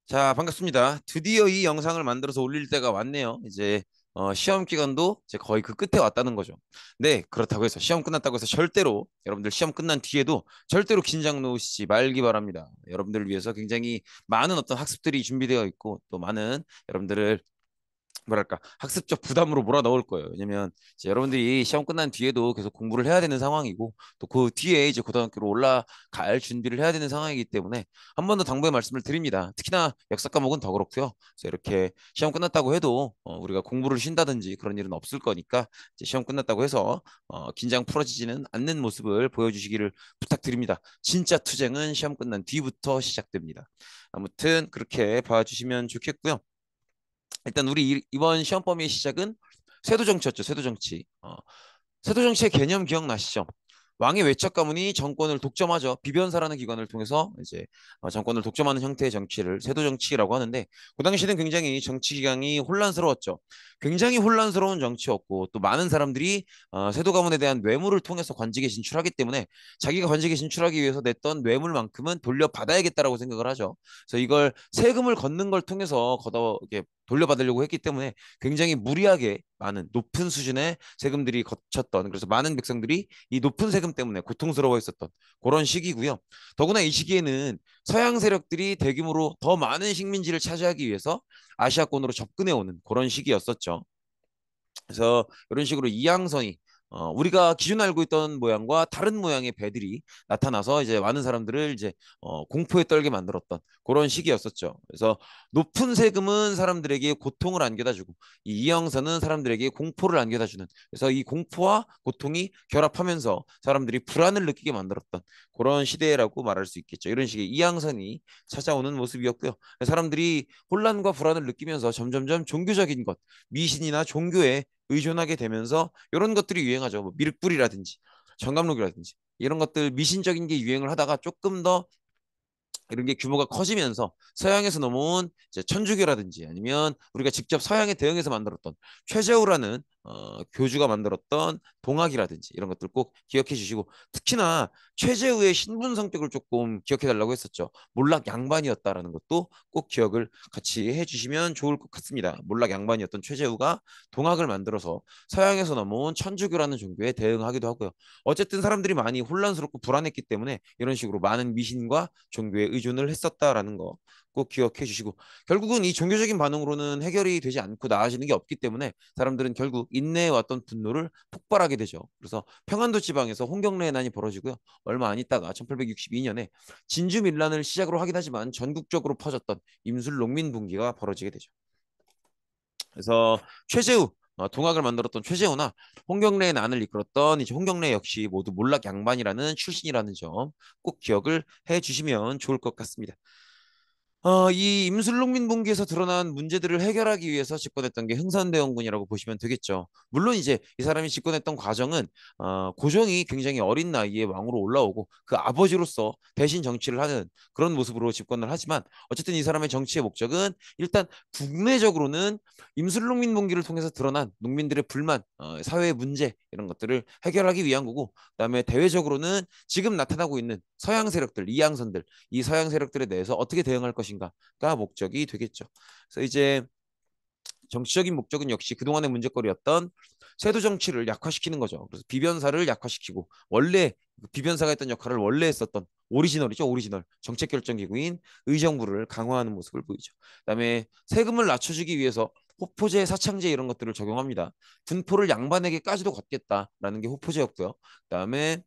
자, 반갑습니다. 드디어 이 영상을 만들어서 올릴 때가 왔네요. 이제 시험 기간도 이제 거의 그 끝에 왔다는 거죠. 네, 그렇다고 해서 시험 끝났다고 해서 절대로 여러분들 시험 끝난 뒤에도 절대로 긴장 놓으시지 말기 바랍니다. 여러분들을 위해서 굉장히 많은 어떤 학습들이 준비되어 있고 또 많은 여러분들을 뭐랄까 학습적 부담으로 몰아넣을 거예요. 왜냐면 이제 여러분들이 시험 끝난 뒤에도 계속 공부를 해야 되는 상황이고 또 그 뒤에 이제 고등학교로 올라갈 준비를 해야 되는 상황이기 때문에 한 번 더 당부의 말씀을 드립니다. 특히나 역사 과목은 더 그렇고요. 그래서 이렇게 시험 끝났다고 해도 우리가 공부를 쉰다든지 그런 일은 없을 거니까 이제 시험 끝났다고 해서 긴장 풀어지지는 않는 모습을 보여주시기를 부탁드립니다. 진짜 투쟁은 시험 끝난 뒤부터 시작됩니다. 아무튼 그렇게 봐주시면 좋겠고요. 일단 우리 이번 시험 범위의 시작은 세도정치였죠. 세도정치. 세도정치의 개념 기억나시죠? 왕의 외척 가문이 정권을 독점하죠. 비변사라는 기관을 통해서 이제 정권을 독점하는 형태의 정치를 세도정치라고 하는데 그 당시에는 굉장히 정치 기강이 혼란스러웠죠. 굉장히 혼란스러운 정치였고 또 많은 사람들이 세도 가문에 대한 뇌물을 통해서 관직에 진출하기 때문에 자기가 관직에 진출하기 위해서 냈던 뇌물만큼은 돌려받아야겠다라고 생각을 하죠. 그래서 이걸 세금을 걷는 걸 통해서 걷어 이게 돌려받으려고 했기 때문에 굉장히 무리하게 많은 높은 수준의 세금들이 거쳤던 그래서 많은 백성들이 이 높은 세금 때문에 고통스러워했었던 그런 시기고요. 더구나 이 시기에는 서양 세력들이 대규모로 더 많은 식민지를 차지하기 위해서 아시아권으로 접근해 오는 그런 시기였었죠. 그래서 이런 식으로 이양선이 우리가 기존 알고 있던 모양과 다른 모양의 배들이 나타나서 이제 많은 사람들을 이제 공포에 떨게 만들었던 그런 시기였었죠. 그래서 높은 세금은 사람들에게 고통을 안겨다주고 이 이양선은 사람들에게 공포를 안겨다주는 그래서 이 공포와 고통이 결합하면서 사람들이 불안을 느끼게 만들었던 그런 시대라고 말할 수 있겠죠. 이런 식의 이양선이 찾아오는 모습이었고요. 사람들이 혼란과 불안을 느끼면서 점점점 종교적인 것, 미신이나 종교에 의존하게 되면서 이런 것들이 유행하죠. 뭐 밀불이라든지 정감록이라든지 이런 것들 미신적인 게 유행을 하다가 조금 더 이런 게 규모가 커지면서 서양에서 넘어온 이제 천주교라든지 아니면 우리가 직접 서양에 대응해서 만들었던 최재우라는 교주가 만들었던 동학이라든지 이런 것들 꼭 기억해 주시고 특히나 최재우의 신분 성격을 조금 기억해 달라고 했었죠. 몰락 양반이었다라는 것도 꼭 기억을 같이 해 주시면 좋을 것 같습니다. 몰락 양반이었던 최재우가 동학을 만들어서 서양에서 넘어온 천주교라는 종교에 대응하기도 하고요. 어쨌든 사람들이 많이 혼란스럽고 불안했기 때문에 이런 식으로 많은 미신과 종교에 의존을 했었다라는 거 꼭 기억해 주시고 결국은 이 종교적인 반응으로는 해결이 되지 않고 나아지는 게 없기 때문에 사람들은 결국 인내해 왔던 분노를 폭발하게 되죠. 그래서 평안도 지방에서 홍경래난이 벌어지고요. 얼마 안 있다가 1862년에 진주 밀란을 시작으로 하긴 하지만 전국적으로 퍼졌던 임술 농민 분기가 벌어지게 되죠. 그래서 최재우 동학을 만들었던 최재우나 홍경래의 난을 이끌었던 이제 홍경래 역시 모두 몰락 양반이라는 출신이라는 점 꼭 기억을 해 주시면 좋을 것 같습니다. 이 임술농민분기에서 드러난 문제들을 해결하기 위해서 집권했던 게 흥선대원군이라고 보시면 되겠죠. 물론 이제 이 사람이 집권했던 과정은 고종이 굉장히 어린 나이에 왕으로 올라오고 그 아버지로서 대신 정치를 하는 그런 모습으로 집권을 하지만 어쨌든 이 사람의 정치의 목적은 일단 국내적으로는 임술농민분기를 통해서 드러난 농민들의 불만, 사회의 문제 이런 것들을 해결하기 위한 거고 그다음에 대외적으로는 지금 나타나고 있는 서양 세력들, 이양선들 이 서양 세력들에 대해서 어떻게 대응할 것인가가 목적이 되겠죠. 그래서 이제 정치적인 목적은 역시 그동안의 문제거리였던 세도 정치를 약화시키는 거죠. 그래서 비변사를 약화시키고 원래 비변사가 했던 역할을 원래 했었던 오리지널이죠. 오리지널 정책 결정 기구인 의정부를 강화하는 모습을 보이죠. 그다음에 세금을 낮춰주기 위해서 호포제, 사창제 이런 것들을 적용합니다. 분포를 양반에게까지도 걷겠다라는 게 호포제였고요. 그다음에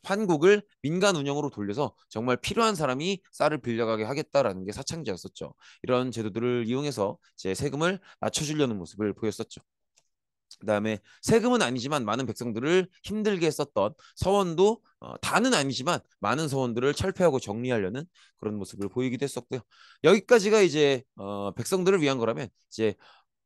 판국을 민간 운영으로 돌려서 정말 필요한 사람이 쌀을 빌려가게 하겠다라는 게 사창제였었죠. 이런 제도들을 이용해서 제 세금을 낮춰주려는 모습을 보였었죠. 그다음에 세금은 아니지만 많은 백성들을 힘들게 했었던 서원도 다는 아니지만 많은 서원들을 철폐하고 정리하려는 그런 모습을 보이기도 했었고요. 여기까지가 이제 백성들을 위한 거라면 이제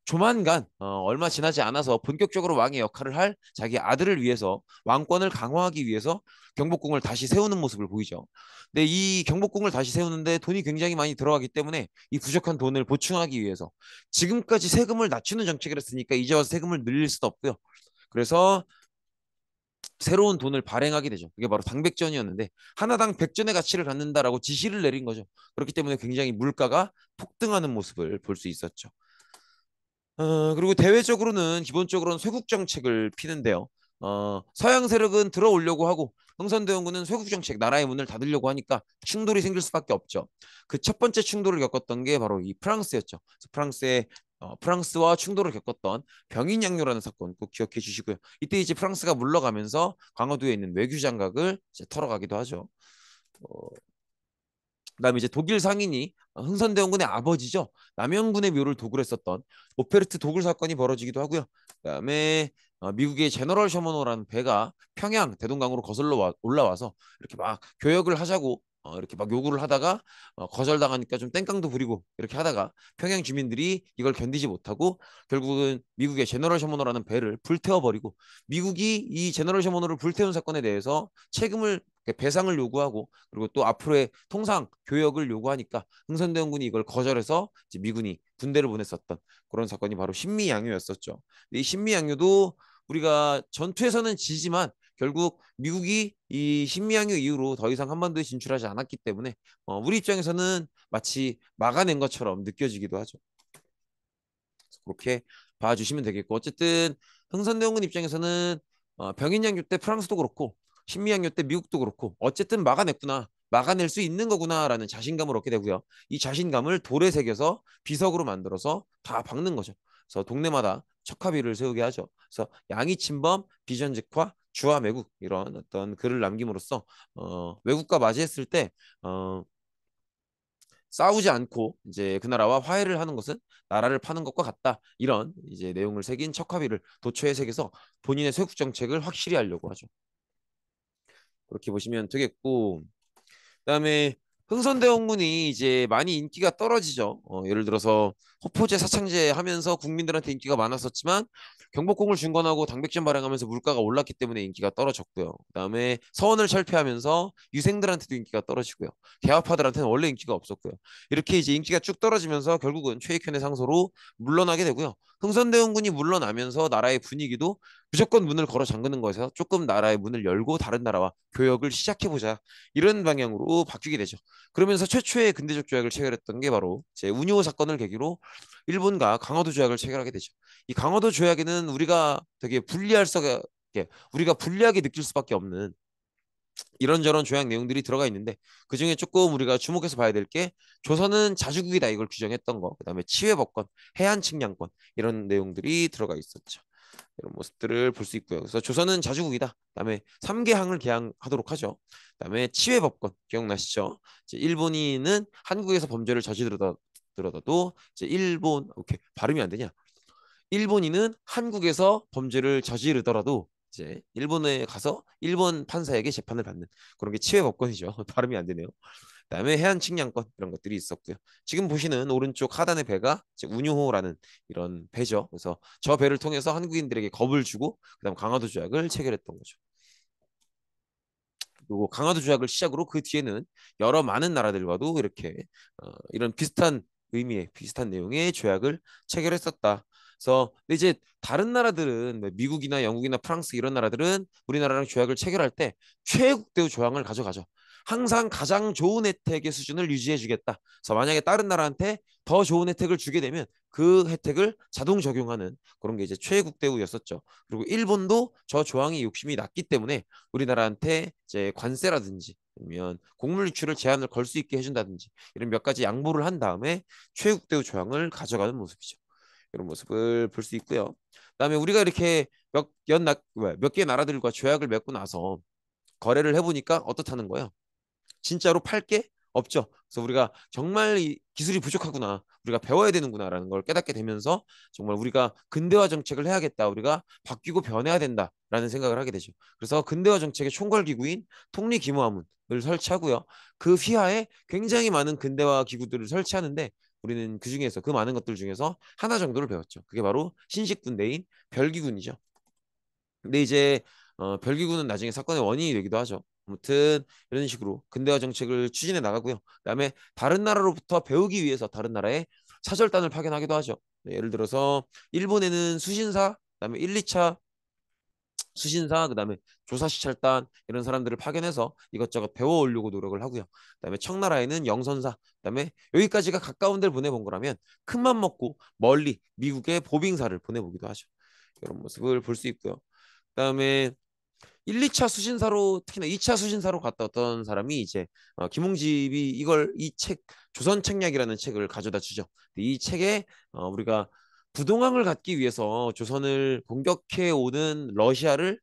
조만간 얼마 지나지 않아서 본격적으로 왕의 역할을 할 자기 아들을 위해서 왕권을 강화하기 위해서 경복궁을 다시 세우는 모습을 보이죠. 근데 이 경복궁을 다시 세우는데 돈이 굉장히 많이 들어가기 때문에 이 부족한 돈을 보충하기 위해서 지금까지 세금을 낮추는 정책을 했으니까 이제 와서 세금을 늘릴 수도 없고요. 그래서 새로운 돈을 발행하게 되죠. 그게 바로 당백전이었는데 하나당 100전의 가치를 갖는다라고 지시를 내린 거죠. 그렇기 때문에 굉장히 물가가 폭등하는 모습을 볼 수 있었죠. 그리고 대외적으로는 기본적으로는 쇄국 정책을 피는데요. 서양 세력은 들어오려고 하고 흥선대원군은 쇄국 정책, 나라의 문을 닫으려고 하니까 충돌이 생길 수밖에 없죠. 그 첫 번째 충돌을 겪었던 게 바로 이 프랑스였죠. 그래서 프랑스와 충돌을 겪었던 병인양요라는 사건 꼭 기억해 주시고요. 이때 이제 프랑스가 물러가면서 강화도에 있는 외교 장각을 이제 털어가기도 하죠. 어, 그다음에 이제 독일 상인이 흥선대원군의 아버지죠. 남영군의 묘를 도굴 했었던 오페르트 도굴 사건이 벌어지기도 하고요. 그다음에 미국의 제너럴 셔머노라는 배가 평양 대동강으로 거슬러 올라와서 이렇게 막 교역을 하자고 이렇게 막 요구를 하다가 거절당하니까 좀 땡깡도 부리고 이렇게 하다가 평양 주민들이 이걸 견디지 못하고 결국은 미국의 제너럴 셔머노라는 배를 불태워버리고 미국이 이 제너럴 셔머노를 불태운 사건에 대해서 책임을 배상을 요구하고 그리고 또 앞으로의 통상 교역을 요구하니까 흥선대원군이 이걸 거절해서 이제 미군이 군대를 보냈었던 그런 사건이 바로 신미양요였었죠. 이 신미양요도 우리가 전투에서는 지지만 결국 미국이 이 신미양요 이후로 더 이상 한반도에 진출하지 않았기 때문에 우리 입장에서는 마치 막아낸 것처럼 느껴지기도 하죠. 그렇게 봐주시면 되겠고 어쨌든 흥선대원군 입장에서는 병인양요 때 프랑스도 그렇고 신미양요 때 미국도 그렇고 어쨌든 막아냈구나. 막아낼 수 있는 거구나라는 자신감을 얻게 되고요. 이 자신감을 돌에 새겨서 비석으로 만들어서 다 박는 거죠. 그래서 동네마다 척화비를 세우게 하죠. 그래서 양이침범, 비전직화, 주화매국 이런 어떤 글을 남김으로써 외국과 맞이했을 때 싸우지 않고 이제 그 나라와 화해를 하는 것은 나라를 파는 것과 같다. 이런 이제 내용을 새긴 척화비를 도처에 새겨서 본인의 쇄국 정책을 확실히 하려고 하죠. 그렇게 보시면 되겠고 그다음에 흥선대원군이 이제 많이 인기가 떨어지죠. 예를 들어서 호포제 사창제 하면서 국민들한테 인기가 많았었지만 경복궁을 중건하고 당백전 발행하면서 물가가 올랐기 때문에 인기가 떨어졌고요. 그다음에 서원을 철폐하면서 유생들한테도 인기가 떨어지고요. 개화파들한테는 원래 인기가 없었고요. 이렇게 이제 인기가 쭉 떨어지면서 결국은 최익현의 상소로 물러나게 되고요. 흥선대원군이 물러나면서 나라의 분위기도 무조건 문을 걸어 잠그는 것에서 조금 나라의 문을 열고 다른 나라와 교역을 시작해보자. 이런 방향으로 바뀌게 되죠. 그러면서 최초의 근대적 조약을 체결했던 게 바로 제 운요 사건을 계기로 일본과 강화도 조약을 체결하게 되죠. 이 강화도 조약에는 우리가 되게 우리가 불리하게 느낄 수밖에 없는 이런저런 조약 내용들이 들어가 있는데 그중에 조금 우리가 주목해서 봐야 될 게 조선은 자주국이다 이걸 규정했던 거 그다음에 치외법권, 해안 측량권 이런 내용들이 들어가 있었죠. 이런 모습들을 볼 수 있고요. 그래서 조선은 자주국이다. 그다음에 3개항을 개항하도록 하죠. 그다음에 치외법권 기억나시죠? 이제 일본인은 한국에서 범죄를 저지르더라도 이제 일본 오케이 발음이 안 되냐? 일본인은 한국에서 범죄를 저지르더라도 이제 일본에 가서 일본 판사에게 재판을 받는 그런 게 치외법권이죠. 발음이 안 되네요. 그다음에 해안 측량권 이런 것들이 있었고요. 지금 보시는 오른쪽 하단의 배가 이제 운유호라는 이런 배죠. 그래서 저 배를 통해서 한국인들에게 겁을 주고 그다음 강화도 조약을 체결했던 거죠. 그리고 강화도 조약을 시작으로 그 뒤에는 여러 많은 나라들과도 이렇게 이런 비슷한 의미의 비슷한 내용의 조약을 체결했었다. 그래서 근데 이제 다른 나라들은 뭐 미국이나 영국이나 프랑스 이런 나라들은 우리나라랑 조약을 체결할 때 최애국대우 조항을 가져가죠. 항상 가장 좋은 혜택의 수준을 유지해 주겠다. 그래서 만약에 다른 나라한테 더 좋은 혜택을 주게 되면 그 혜택을 자동 적용하는 그런 게 이제 최애국대우였었죠. 그리고 일본도 저 조항이 욕심이 났기 때문에 우리나라한테 이제 관세라든지 아니면 곡물 유출을 제한을 걸 수 있게 해준다든지 이런 몇 가지 양보를 한 다음에 최국대우 조항을 가져가는 모습이죠. 이런 모습을 볼 수 있고요. 그다음에 우리가 이렇게 몇 개 나라들과 조약을 맺고 나서 거래를 해보니까 어떻다는 거예요? 진짜로 팔 게 없죠. 그래서 우리가 정말 이 기술이 부족하구나. 우리가 배워야 되는구나라는 걸 깨닫게 되면서 정말 우리가 근대화 정책을 해야겠다. 우리가 바뀌고 변해야 된다라는 생각을 하게 되죠. 그래서 근대화 정책의 총괄기구인 통리기무화문을 설치하고요. 그 휘하에 굉장히 많은 근대화 기구들을 설치하는데 우리는 그 중에서 그 많은 것들 중에서 하나 정도를 배웠죠. 그게 바로 신식군대인 별기군이죠. 근데 이제 별기구는 나중에 사건의 원인이 되기도 하죠. 아무튼 이런 식으로 근대화 정책을 추진해 나가고요. 그다음에 다른 나라로부터 배우기 위해서 다른 나라에 사절단을 파견하기도 하죠. 네, 예를 들어서 일본에는 수신사, 그다음에 1, 2차 수신사, 그다음에 조사시찰단 이런 사람들을 파견해서 이것저것 배워오려고 노력을 하고요. 그다음에 청나라에는 영선사, 그다음에 여기까지가 가까운 데를 보내본 거라면 큰맘 먹고 멀리 미국의 보빙사를 보내보기도 하죠. 이런 모습을 볼 수 있고요. 그다음에 1, 2차 수신사로 특히나 2차 수신사로 갔다 어떤 사람이 이제 김홍집이 이걸 이 책 조선책략이라는 책을 가져다 주죠. 이 책에 우리가 부동항을 갖기 위해서 조선을 공격해 오는 러시아를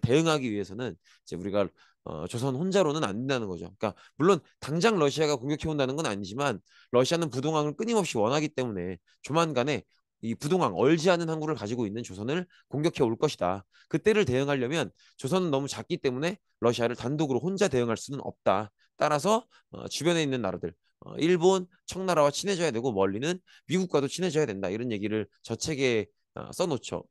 대응하기 위해서는 이제 우리가 조선 혼자로는 안 된다는 거죠. 그러니까 물론 당장 러시아가 공격해 온다는 건 아니지만 러시아는 부동항을 끊임없이 원하기 때문에 조만간에 이 부동항 얼지 않은 항구를 가지고 있는 조선을 공격해 올 것이다. 그때를 대응하려면 조선은 너무 작기 때문에 러시아를 단독으로 혼자 대응할 수는 없다. 따라서 주변에 있는 나라들 일본, 청나라와 친해져야 되고 멀리는 미국과도 친해져야 된다. 이런 얘기를 저 책에 써놓죠.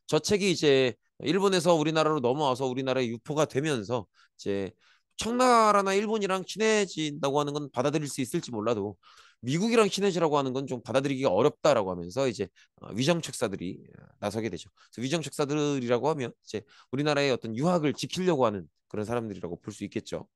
저 책이 이제 일본에서 우리나라로 넘어와서 우리나라의 유포가 되면서 이제 청나라나 일본이랑 친해진다고 하는 건 받아들일 수 있을지 몰라도 미국이랑 친해지라고 하는 건 좀 받아들이기가 어렵다라고 하면서 이제 위정책사들이 나서게 되죠. 그래서 위정책사들이라고 하면 이제 우리나라의 어떤 유학을 지키려고 하는 그런 사람들이라고 볼 수 있겠죠.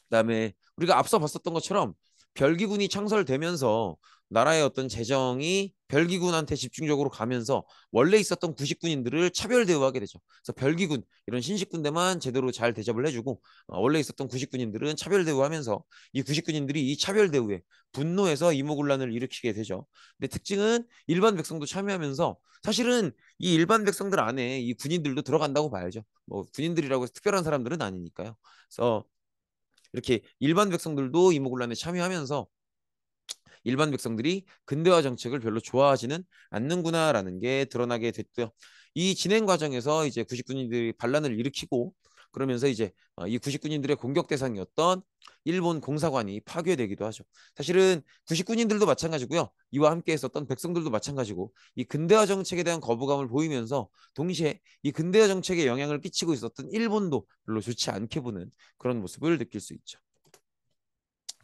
그다음에 우리가 앞서 봤었던 것처럼 별기군이 창설되면서 나라의 어떤 재정이 별기군한테 집중적으로 가면서 원래 있었던 구식군인들을 차별 대우하게 되죠. 그래서 별기군 이런 신식군대만 제대로 잘 대접을 해주고 원래 있었던 구식군인들은 차별 대우하면서 이 구식군인들이 이 차별 대우에 분노해서 이모군란을 일으키게 되죠. 근데 특징은 일반 백성도 참여하면서 사실은 이 일반 백성들 안에 이 군인들도 들어간다고 봐야죠. 뭐 군인들이라고 해서 특별한 사람들은 아니니까요. 그래서 이렇게 일반 백성들도 이모군란에 참여하면서 일반 백성들이 근대화 정책을 별로 좋아하지는 않는구나라는 게 드러나게 됐고요. 이 진행 과정에서 이제 구식군인들이 반란을 일으키고 그러면서 이제 이 구식군인들의 공격 대상이었던 일본 공사관이 파괴되기도 하죠. 사실은 구식군인들도 마찬가지고요. 이와 함께 했었던 백성들도 마찬가지고 이 근대화 정책에 대한 거부감을 보이면서 동시에 이 근대화 정책에 영향을 끼치고 있었던 일본도 별로 좋지 않게 보는 그런 모습을 느낄 수 있죠.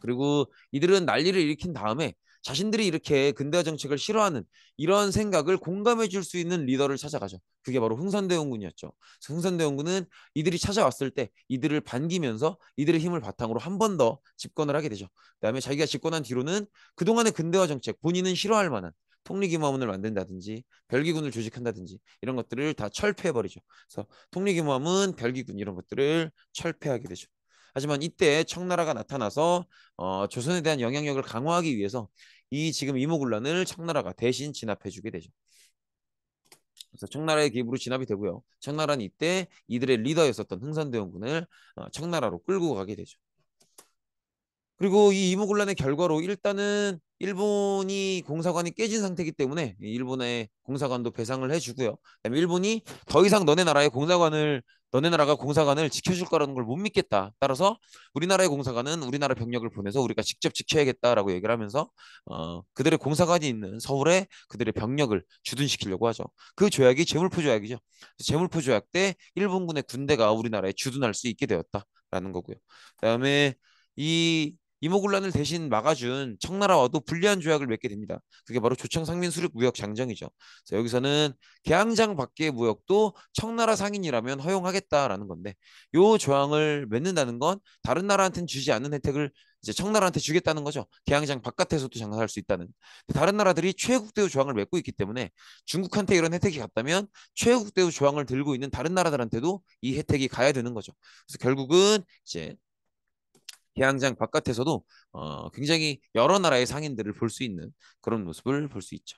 그리고 이들은 난리를 일으킨 다음에 자신들이 이렇게 근대화 정책을 싫어하는 이런 생각을 공감해 줄 수 있는 리더를 찾아가죠. 그게 바로 흥선대원군이었죠. 흥선대원군은 이들이 찾아왔을 때 이들을 반기면서 이들의 힘을 바탕으로 한 번 더 집권을 하게 되죠. 그다음에 자기가 집권한 뒤로는 그동안의 근대화 정책, 본인은 싫어할 만한 통리기모함을 만든다든지 별기군을 조직한다든지 이런 것들을 다 철폐해버리죠. 그래서 통리기모함은 별기군 이런 것들을 철폐하게 되죠. 하지만 이때 청나라가 나타나서 조선에 대한 영향력을 강화하기 위해서 이 지금 이모군란을 청나라가 대신 진압해주게 되죠. 그래서 청나라의 기입으로 진압이 되고요. 청나라는 이때 이들의 리더였었던 흥선대원군을 청나라로 끌고 가게 되죠. 그리고 이 이모군란의 결과로 일단은 일본이 공사관이 깨진 상태이기 때문에 일본의 공사관도 배상을 해주고요. 그다음에 일본이 더 이상 너네 나라가 공사관을 지켜줄 거라는 걸 못 믿겠다. 따라서 우리나라의 공사관은 우리나라 병력을 보내서 우리가 직접 지켜야겠다라고 얘기를 하면서 그들의 공사관이 있는 서울에 그들의 병력을 주둔시키려고 하죠. 그 조약이 제물포 조약이죠. 제물포 조약 때 일본군의 군대가 우리나라에 주둔할 수 있게 되었다라는 거고요. 그다음에 이 이모군란을 대신 막아준 청나라와도 불리한 조약을 맺게 됩니다. 그게 바로 조청상민 수립 무역 장정이죠. 그래서 여기서는 개항장 밖의 무역도 청나라 상인이라면 허용하겠다라는 건데 요 조항을 맺는다는 건 다른 나라한테는 주지 않는 혜택을 이제 청나라한테 주겠다는 거죠. 개항장 바깥에서도 장사할 수 있다는. 다른 나라들이 최애국 대우 조항을 맺고 있기 때문에 중국한테 이런 혜택이 갔다면 최애국 대우 조항을 들고 있는 다른 나라들한테도 이 혜택이 가야 되는 거죠. 그래서 결국은 이제 개항장 바깥에서도 굉장히 여러 나라의 상인들을 볼 수 있는 그런 모습을 볼 수 있죠.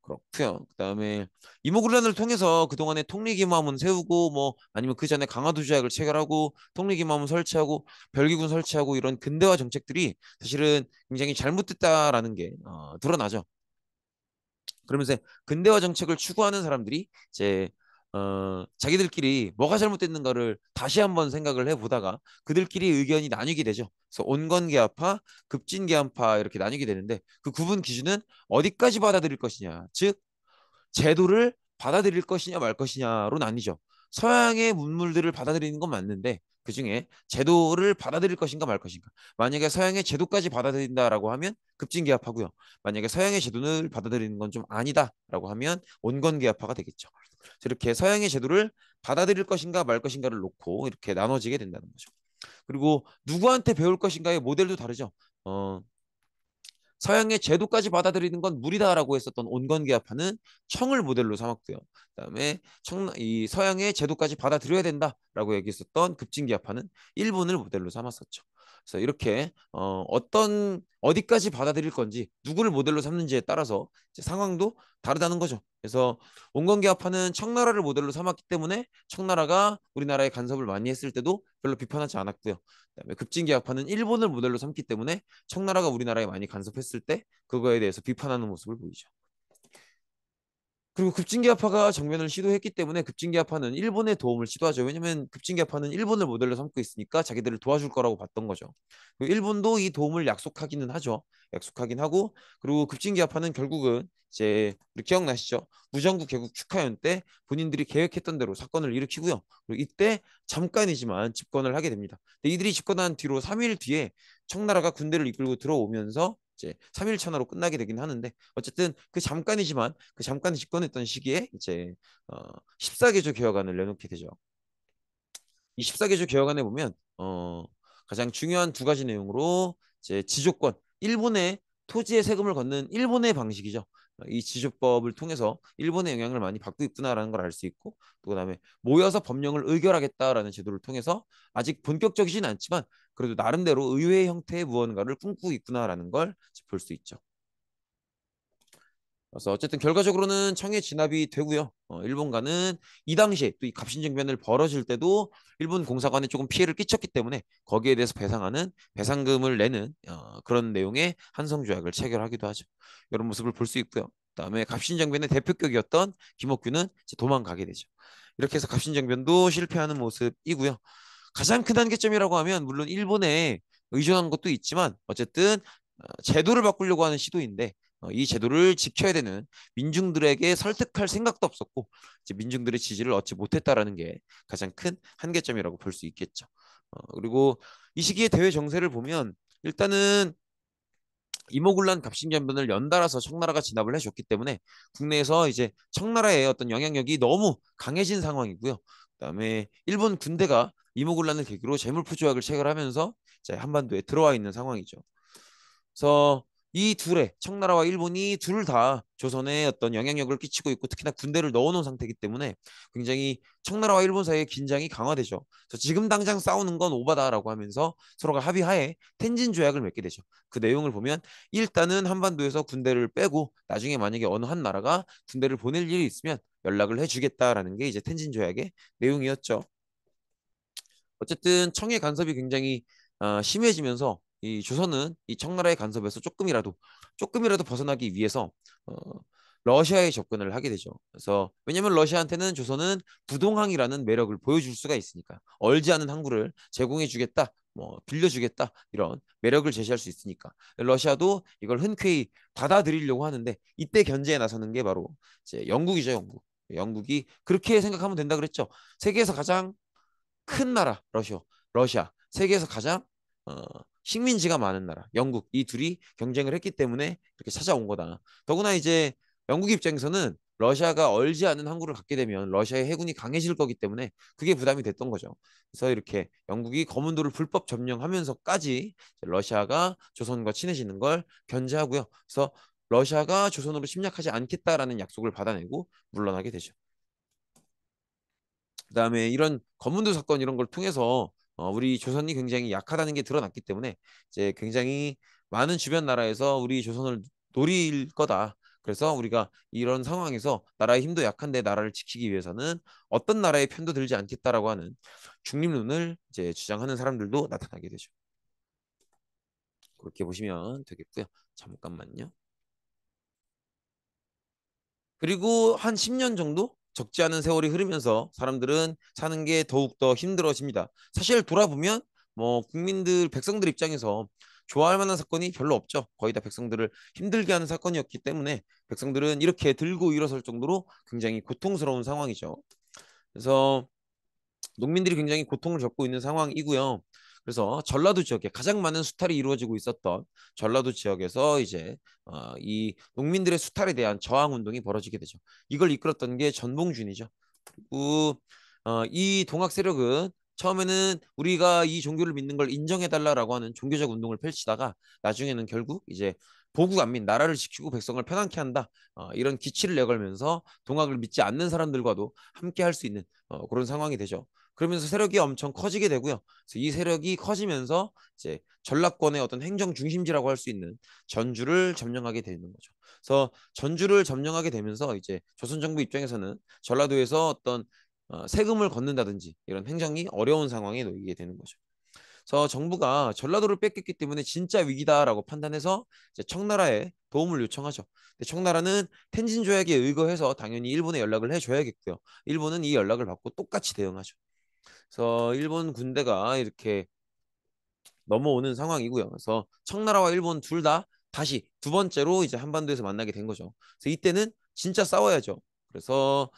그렇고요. 그다음에 이모군란을 통해서 그동안의 통리기마문 세우고 뭐 아니면 그 전에 강화도 조약을 체결하고 통리기마문 설치하고 별기군 설치하고 이런 근대화 정책들이 사실은 굉장히 잘못됐다라는 게 드러나죠. 그러면서 근대화 정책을 추구하는 사람들이 이제 자기들끼리 뭐가 잘못됐는가를 다시 한번 생각을 해보다가 그들끼리 의견이 나뉘게 되죠. 그래서 온건계합파, 급진계합파 이렇게 나뉘게 되는데 그 구분 기준은 어디까지 받아들일 것이냐, 즉 제도를 받아들일 것이냐 말 것이냐로 나뉘죠. 서양의 문물들을 받아들이는 건 맞는데 그중에 제도를 받아들일 것인가 말 것인가. 만약에 서양의 제도까지 받아들인다라고 하면 급진개합하고요. 만약에 서양의 제도를 받아들이는 건 좀 아니다라고 하면 온건개합화가 되겠죠. 이렇게 서양의 제도를 받아들일 것인가 말 것인가를 놓고 이렇게 나눠지게 된다는 거죠. 그리고 누구한테 배울 것인가의 모델도 다르죠. 서양의 제도까지 받아들이는 건 무리다라고 했었던 온건계합파는 청을 모델로 삼았고요. 그다음에 이 서양의 제도까지 받아들여야 된다라고 얘기했었던 급진계합파는 일본을 모델로 삼았었죠. 그래서 이렇게 어떤 어디까지 받아들일 건지 누구를 모델로 삼는지에 따라서 이제 상황도 다르다는 거죠. 그래서 온건계합파는 청나라를 모델로 삼았기 때문에 청나라가 우리나라에 간섭을 많이 했을 때도 별로 비판하지 않았고요. 그다음에 급진계합파는 일본을 모델로 삼기 때문에 청나라가 우리나라에 많이 간섭했을 때 그거에 대해서 비판하는 모습을 보이죠. 그리고 급진계합파가 정면을 시도했기 때문에 급진계합파는 일본의 도움을 시도하죠. 왜냐하면 급진계합파는 일본을 모델로 삼고 있으니까 자기들을 도와줄 거라고 봤던 거죠. 일본도 이 도움을 약속하기는 하죠. 약속하긴 하고 그리고 급진계합파는 결국은 이제 우리 기억나시죠? 무정부 개국 축하연 때 본인들이 계획했던 대로 사건을 일으키고요. 그리고 이때 잠깐이지만 집권을 하게 됩니다. 근데 이들이 집권한 뒤로 3일 뒤에 청나라가 군대를 이끌고 들어오면서 이제 3일 천하로 끝나게 되긴 하는데 어쨌든 그 잠깐이지만 그 잠깐 집권했던 시기에 이제 14개조 개혁안을 내놓게 되죠. 이 14개조 개혁안에 보면 가장 중요한 두 가지 내용으로 이제 지조권, 일본의 토지에 세금을 걷는 일본의 방식이죠. 이 지조법을 통해서 일본의 영향을 많이 받고 있구나라는 걸 알 수 있고 또 그다음에 모여서 법령을 의결하겠다라는 제도를 통해서 아직 본격적이진 않지만 그래도 나름대로 의회 형태의 무언가를 꿈꾸고 있구나라는 걸 볼 수 있죠. 그래서 어쨌든 결과적으로는 청에 진압이 되고요. 일본과는 이 당시에 또 이 갑신정변을 벌어질 때도 일본 공사관에 조금 피해를 끼쳤기 때문에 거기에 대해서 배상하는 배상금을 내는 그런 내용의 한성조약을 체결하기도 하죠. 이런 모습을 볼 수 있고요. 그다음에 갑신정변의 대표격이었던 김옥규는 이제 도망가게 되죠. 이렇게 해서 갑신정변도 실패하는 모습이고요. 가장 큰 한계점이라고 하면 물론 일본에 의존한 것도 있지만 어쨌든 제도를 바꾸려고 하는 시도인데 이 제도를 지켜야 되는 민중들에게 설득할 생각도 없었고 이제 민중들의 지지를 얻지 못했다라는 게 가장 큰 한계점이라고 볼 수 있겠죠. 그리고 이 시기의 대외 정세를 보면 일단은 이모군란 갑신전변을 연달아서 청나라가 진압을 해줬기 때문에 국내에서 이제 청나라의 어떤 영향력이 너무 강해진 상황이고요. 그다음에 일본 군대가 이모군란을 계기로 재물포조약을 체결하면서 이제 한반도에 들어와 있는 상황이죠. 그래서 이 둘의 청나라와 일본이 둘 다 조선에 어떤 영향력을 끼치고 있고 특히나 군대를 넣어놓은 상태이기 때문에 굉장히 청나라와 일본 사이의 긴장이 강화되죠. 그래서 지금 당장 싸우는 건 오바다라고 하면서 서로가 합의하에 텐진 조약을 맺게 되죠. 그 내용을 보면 일단은 한반도에서 군대를 빼고 나중에 만약에 어느 한 나라가 군대를 보낼 일이 있으면 연락을 해주겠다라는 게 이제 텐진 조약의 내용이었죠. 어쨌든 청의 간섭이 굉장히 심해지면서 이 조선은 이 청나라의 간섭에서 조금이라도 벗어나기 위해서 어, 러시아에 접근을 하게 되죠. 그래서 왜냐하면 러시아한테는 조선은 부동항이라는 매력을 보여줄 수가 있으니까 얼지 않은 항구를 제공해주겠다, 뭐 빌려주겠다 이런 매력을 제시할 수 있으니까 러시아도 이걸 흔쾌히 받아들이려고 하는데 이때 견제에 나서는 게 바로 이제 영국이죠, 영국. 영국이 그렇게 생각하면 된다 그랬죠. 세계에서 가장 큰 나라 러시아 세계에서 가장 어, 식민지가 많은 나라 영국 이 둘이 경쟁을 했기 때문에 이렇게 찾아온 거다. 더구나 이제 영국 입장에서는 러시아가 얼지 않은 항구를 갖게 되면 러시아의 해군이 강해질 거기 때문에 그게 부담이 됐던 거죠. 그래서 이렇게 영국이 거문도를 불법 점령하면서까지 러시아가 조선과 친해지는 걸 견제하고요. 그래서 러시아가 조선으로 침략하지 않겠다라는 약속을 받아내고 물러나게 되죠. 그다음에 이런 검문도 사건 이런 걸 통해서 우리 조선이 굉장히 약하다는 게 드러났기 때문에 이제 굉장히 많은 주변 나라에서 우리 조선을 노릴 거다. 그래서 우리가 이런 상황에서 나라의 힘도 약한데 나라를 지키기 위해서는 어떤 나라의 편도 들지 않겠다라고 하는 중립론을 이제 주장하는 사람들도 나타나게 되죠. 그렇게 보시면 되겠고요. 잠깐만요. 그리고 한 10년 정도 적지 않은 세월이 흐르면서 사람들은 사는 게 더욱더 힘들어집니다. 사실 돌아보면 뭐 국민들, 백성들 입장에서 좋아할 만한 사건이 별로 없죠. 거의 다 백성들을 힘들게 하는 사건이었기 때문에 백성들은 이렇게 들고 일어설 정도로 굉장히 고통스러운 상황이죠. 그래서 농민들이 굉장히 고통을 겪고 있는 상황이고요. 그래서 전라도 지역에 가장 많은 수탈이 이루어지고 있었던 전라도 지역에서 이제 이 농민들의 수탈에 대한 저항 운동이 벌어지게 되죠. 이걸 이끌었던 게 전봉준이죠. 그리고 이 동학 세력은 처음에는 우리가 이 종교를 믿는 걸 인정해달라라고 하는 종교적 운동을 펼치다가 나중에는 결국 이제 보국 안민, 나라를 지키고 백성을 편안케 한다. 이런 기치를 내걸면서 동학을 믿지 않는 사람들과도 함께 할 수 있는 그런 상황이 되죠. 그러면서 세력이 엄청 커지게 되고요. 그래서 이 세력이 커지면서 이제 전라권의 어떤 행정 중심지라고 할 수 있는 전주를 점령하게 되는 거죠. 그래서 전주를 점령하게 되면서 이제 조선 정부 입장에서는 전라도에서 어떤 세금을 걷는다든지 이런 행정이 어려운 상황에 놓이게 되는 거죠. 그래서 정부가 전라도를 뺏겼기 때문에 진짜 위기다라고 판단해서 이제 청나라에 도움을 요청하죠. 근데 청나라는 텐진 조약에 의거해서 당연히 일본에 연락을 해줘야겠고요. 일본은 이 연락을 받고 똑같이 대응하죠. 그래서 일본 군대가 이렇게 넘어오는 상황이고요. 그래서 청나라와 일본 둘 다 다시 두 번째로 이제 한반도에서 만나게 된 거죠. 그래서 이때는 진짜 싸워야죠. 그래서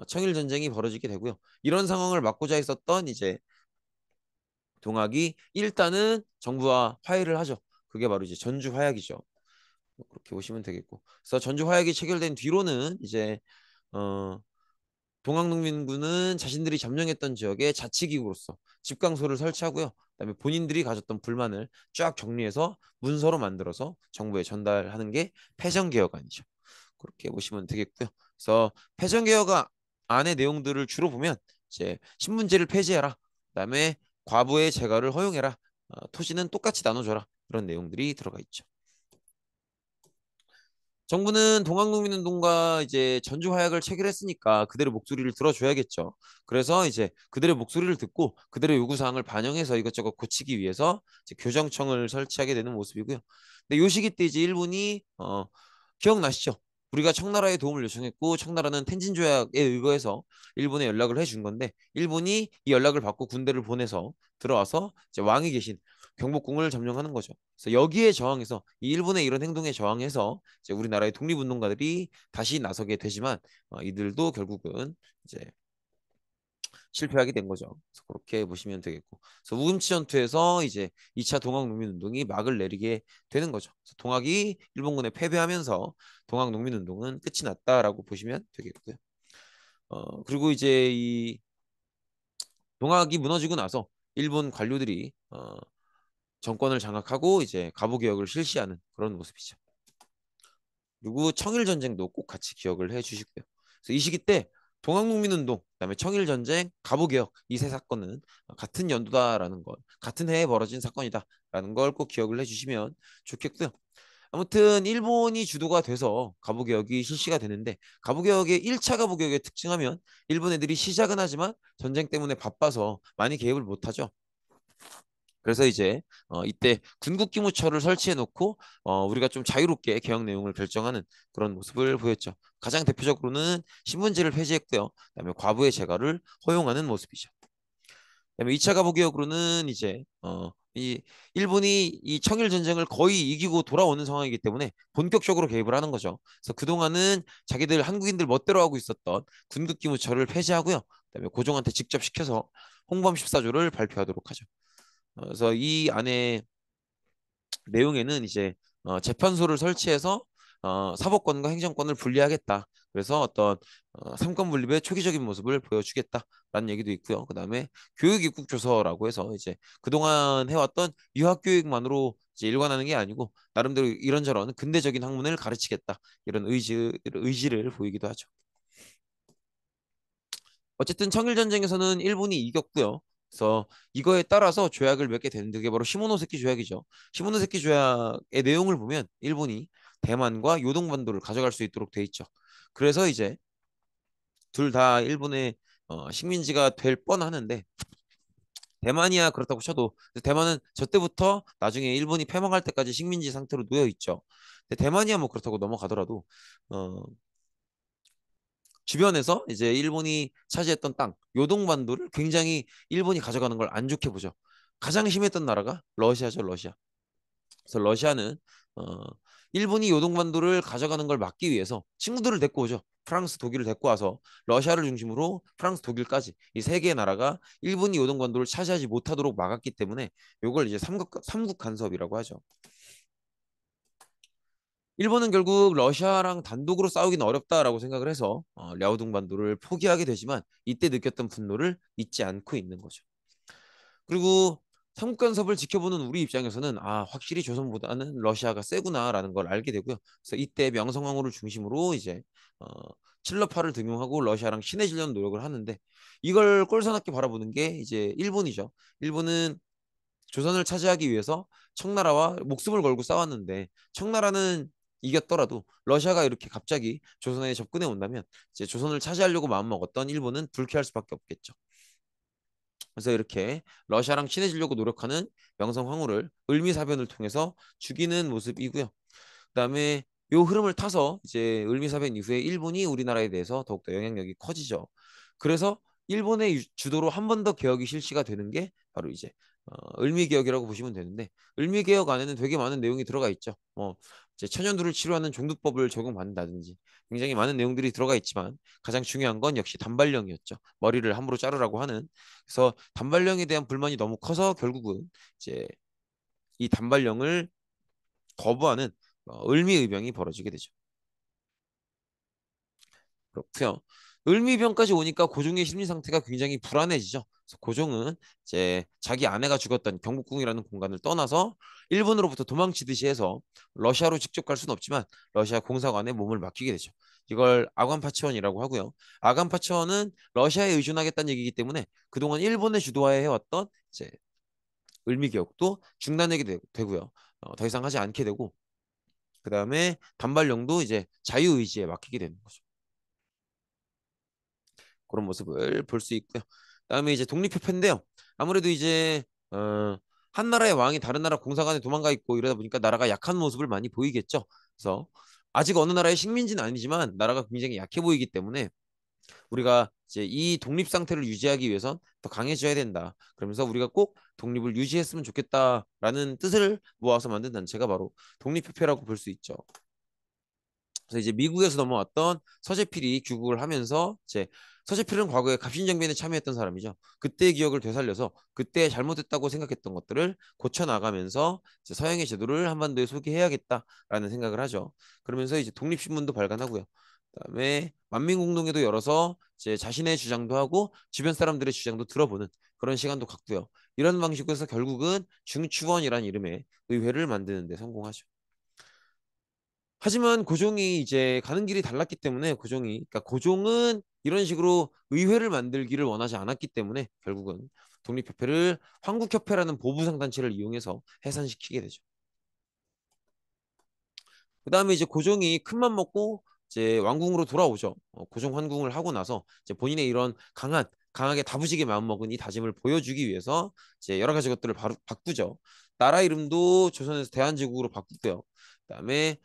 청일 전쟁이 벌어지게 되고요. 이런 상황을 막고자 했었던 이제 동학이 일단은 정부와 화해를 하죠. 그게 바로 이제 전주 화약이죠. 뭐 그렇게 보시면 되겠고. 그래서 전주 화약이 체결된 뒤로는 이제 어, 동학농민군은 자신들이 점령했던 지역에 자치기구로서 집강소를 설치하고요. 그다음에 본인들이 가졌던 불만을 쫙 정리해서 문서로 만들어서 정부에 전달하는 게 패전개혁안이죠. 그렇게 보시면 되겠고요. 그래서 패전개혁안 안의 내용들을 주로 보면 이제 신분제를 폐지해라. 그다음에 과부의 재가를 허용해라. 토지는 똑같이 나눠줘라. 이런 내용들이 들어가 있죠. 정부는 동학농민운동가 이제 전주 화약을 체결했으니까 그들의 목소리를 들어줘야겠죠. 그래서 이제 그들의 목소리를 듣고 그들의 요구사항을 반영해서 이것저것 고치기 위해서 이제 교정청을 설치하게 되는 모습이고요. 근데 요 시기 때 이제 일본이 기억나시죠? 우리가 청나라에 도움을 요청했고 청나라는 텐진 조약에 의거해서 일본에 연락을 해준 건데 일본이 이 연락을 받고 군대를 보내서 들어와서 이제 왕이 계신 경복궁을 점령하는 거죠. 그래서 여기에 저항해서 이 일본의 이런 행동에 저항해서 이제 우리나라의 독립운동가들이 다시 나서게 되지만 이들도 결국은 이제 실패하게 된 거죠. 그래서 그렇게 보시면 되겠고. 그래서 우금치 전투에서 이제 2차 동학농민운동이 막을 내리게 되는 거죠. 그래서 동학이 일본군에 패배하면서 동학농민운동은 끝이 났다라고 보시면 되겠고요. 그리고 이제 이 동학이 무너지고 나서 일본 관료들이 정권을 장악하고 이제 가부개혁을 실시하는 그런 모습이죠. 그리고 청일전쟁도 꼭 같이 기억을 해 주시고요. 그래서 이 시기 때 동학농민운동, 그다음에 청일전쟁, 가부개혁 이 세 사건은 같은 연도다라는 걸, 같은 해에 벌어진 사건이다라는 걸 꼭 기억을 해 주시면 좋겠고요. 아무튼 일본이 주도가 돼서 가부개혁이 실시가 되는데 가부개혁의 1차 가부개혁의 특징하면 일본 애들이 시작은 하지만 전쟁 때문에 바빠서 많이 개입을 못하죠. 그래서 이제 이때 군국기무처를 설치해 놓고 우리가 좀 자유롭게 개혁 내용을 결정하는 그런 모습을 보였죠. 가장 대표적으로는 신분제를 폐지했고요. 그다음에 과부의 재가를 허용하는 모습이죠. 그다음에 2차 가부개혁으로는 이제 이 일본이 이 청일 전쟁을 거의 이기고 돌아오는 상황이기 때문에 본격적으로 개입을 하는 거죠. 그래서 그동안은 자기들 한국인들 멋대로 하고 있었던 군국기무처를 폐지하고요. 그다음에 고종한테 직접 시켜서 홍범 14조를 발표하도록 하죠. 그래서 이 안에 내용에는 이제 재판소를 설치해서 사법권과 행정권을 분리하겠다. 그래서 어떤 삼권 분립의 초기적인 모습을 보여주겠다라는 얘기도 있고요. 그다음에 교육입국조서라고 해서 이제 그동안 해왔던 유학교육만으로 이제 일관하는 게 아니고 나름대로 이런저런 근대적인 학문을 가르치겠다. 이런 의지를 보이기도 하죠. 어쨌든 청일전쟁에서는 일본이 이겼고요. 그래서 이거에 따라서 조약을 맺게 되는데 그게 바로 시모노세키 조약이죠. 시모노세키 조약의 내용을 보면 일본이 대만과 요동반도를 가져갈 수 있도록 돼 있죠. 그래서 이제 둘 다 일본의 식민지가 될 뻔하는데 대만이야 그렇다고 쳐도 대만은 저 때부터 나중에 일본이 패망할 때까지 식민지 상태로 놓여 있죠. 근데 대만이야 뭐 그렇다고 넘어가더라도 어, 주변에서 이제 일본이 차지했던 땅, 요동반도를 굉장히 일본이 가져가는 걸 안 좋게 보죠. 가장 심했던 나라가 러시아죠, 러시아. 그래서 러시아는 어, 일본이 요동반도를 가져가는 걸 막기 위해서 친구들을 데리고 오죠. 프랑스, 독일을 데리고 와서 러시아를 중심으로 프랑스, 독일까지 이 세 개의 나라가 일본이 요동 관도를 차지하지 못하도록 막았기 때문에 이걸 이제 삼국 간섭이라고 하죠. 일본은 결국 러시아랑 단독으로 싸우기는 어렵다라고 생각을 해서 랴오둥 반도를 포기하게 되지만 이때 느꼈던 분노를 잊지 않고 있는 거죠. 그리고 삼국 간섭을 지켜보는 우리 입장에서는 확실히 조선보다는 러시아가 세구나라는 걸 알게 되고요. 그래서 이때 명성황후를 중심으로 이제 어, 칠러파를 등용하고 러시아랑 친해지려는 노력을 하는데 이걸 꼴사납게 바라보는 게 이제 일본이죠. 일본은 조선을 차지하기 위해서 청나라와 목숨을 걸고 싸웠는데 청나라는 이겼더라도 러시아가 이렇게 갑자기 조선에 접근해 온다면 이제 조선을 차지하려고 마음먹었던 일본은 불쾌할 수밖에 없겠죠. 그래서 이렇게 러시아랑 친해지려고 노력하는 명성황후를 을미사변을 통해서 죽이는 모습이고요. 그다음에 요 흐름을 타서 이제 을미사변 이후에 일본이 우리나라에 대해서 더욱더 영향력이 커지죠. 그래서 일본의 주도로 한 번 더 개혁이 실시가 되는 게 바로 이제 을미개혁이라고 보시면 되는데 을미개혁 안에는 되게 많은 내용이 들어가 있죠. 이제 천연두를 치료하는 종두법을 적용받는다든지 굉장히 많은 내용들이 들어가 있지만 가장 중요한 건 역시 단발령이었죠. 머리를 함부로 자르라고 하는. 그래서 단발령에 대한 불만이 너무 커서 결국은 이제 이 단발령을 거부하는 을미의병이 벌어지게 되죠. 그렇고요. 을미병까지 오니까 고종의 심리 상태가 굉장히 불안해지죠. 그래서 고종은 이제 자기 아내가 죽었던 경복궁이라는 공간을 떠나서 일본으로부터 도망치듯이 해서 러시아로 직접 갈 수는 없지만 러시아 공사관에 몸을 맡기게 되죠. 이걸 아관파치원이라고 하고요. 아관파치원은 러시아에 의존하겠다는 얘기이기 때문에 그동안 일본의 주도하에 해왔던 이제 을미개혁도 중단하게 되고요. 더 이상 하지 않게 되고 그 다음에 단발령도 이제 자유의지에 맡기게 되는 거죠. 그런 모습을 볼 수 있고요. 그다음에 이제 독립협회인데요. 아무래도 이제 한 나라의 왕이 다른 나라 공사관에 도망가 있고 이러다 보니까 나라가 약한 모습을 많이 보이겠죠. 그래서 아직 어느 나라의 식민지는 아니지만 나라가 굉장히 약해 보이기 때문에 우리가 이제 이 독립 상태를 유지하기 위해선 더 강해져야 된다. 그러면서 우리가 꼭 독립을 유지했으면 좋겠다라는 뜻을 모아서 만든 단체가 바로 독립협회라고 볼 수 있죠. 그래서 이제 미국에서 넘어왔던 서재필이 귀국을 하면서 이제 서재필은 과거에 갑신정변에 참여했던 사람이죠. 그때의 기억을 되살려서 그때 잘못했다고 생각했던 것들을 고쳐 나가면서 이제 서양의 제도를 한반도에 소개해야겠다라는 생각을 하죠. 그러면서 이제 독립신문도 발간하고요. 그다음에 만민공동회도 열어서 이제 자신의 주장도 하고 주변 사람들의 주장도 들어보는 그런 시간도 갖고요. 이런 방식으로 해서 결국은 중추원이라는 이름의 의회를 만드는 데 성공하죠. 하지만 고종이 이제 가는 길이 달랐기 때문에 그러니까 고종은 이런 식으로 의회를 만들기를 원하지 않았기 때문에 결국은 독립협회를 황국협회라는 보부상 단체를 이용해서 해산시키게 되죠. 그 다음에 이제 고종이 큰맘 먹고 이제 왕궁으로 돌아오죠. 고종 환궁을 하고 나서 이제 본인의 이런 강하게 다부지게 마음먹은 이 다짐을 보여주기 위해서 이제 여러 가지 것들을 바꾸죠. 나라 이름도 조선에서 대한제국으로 바꾸고요. 그다음에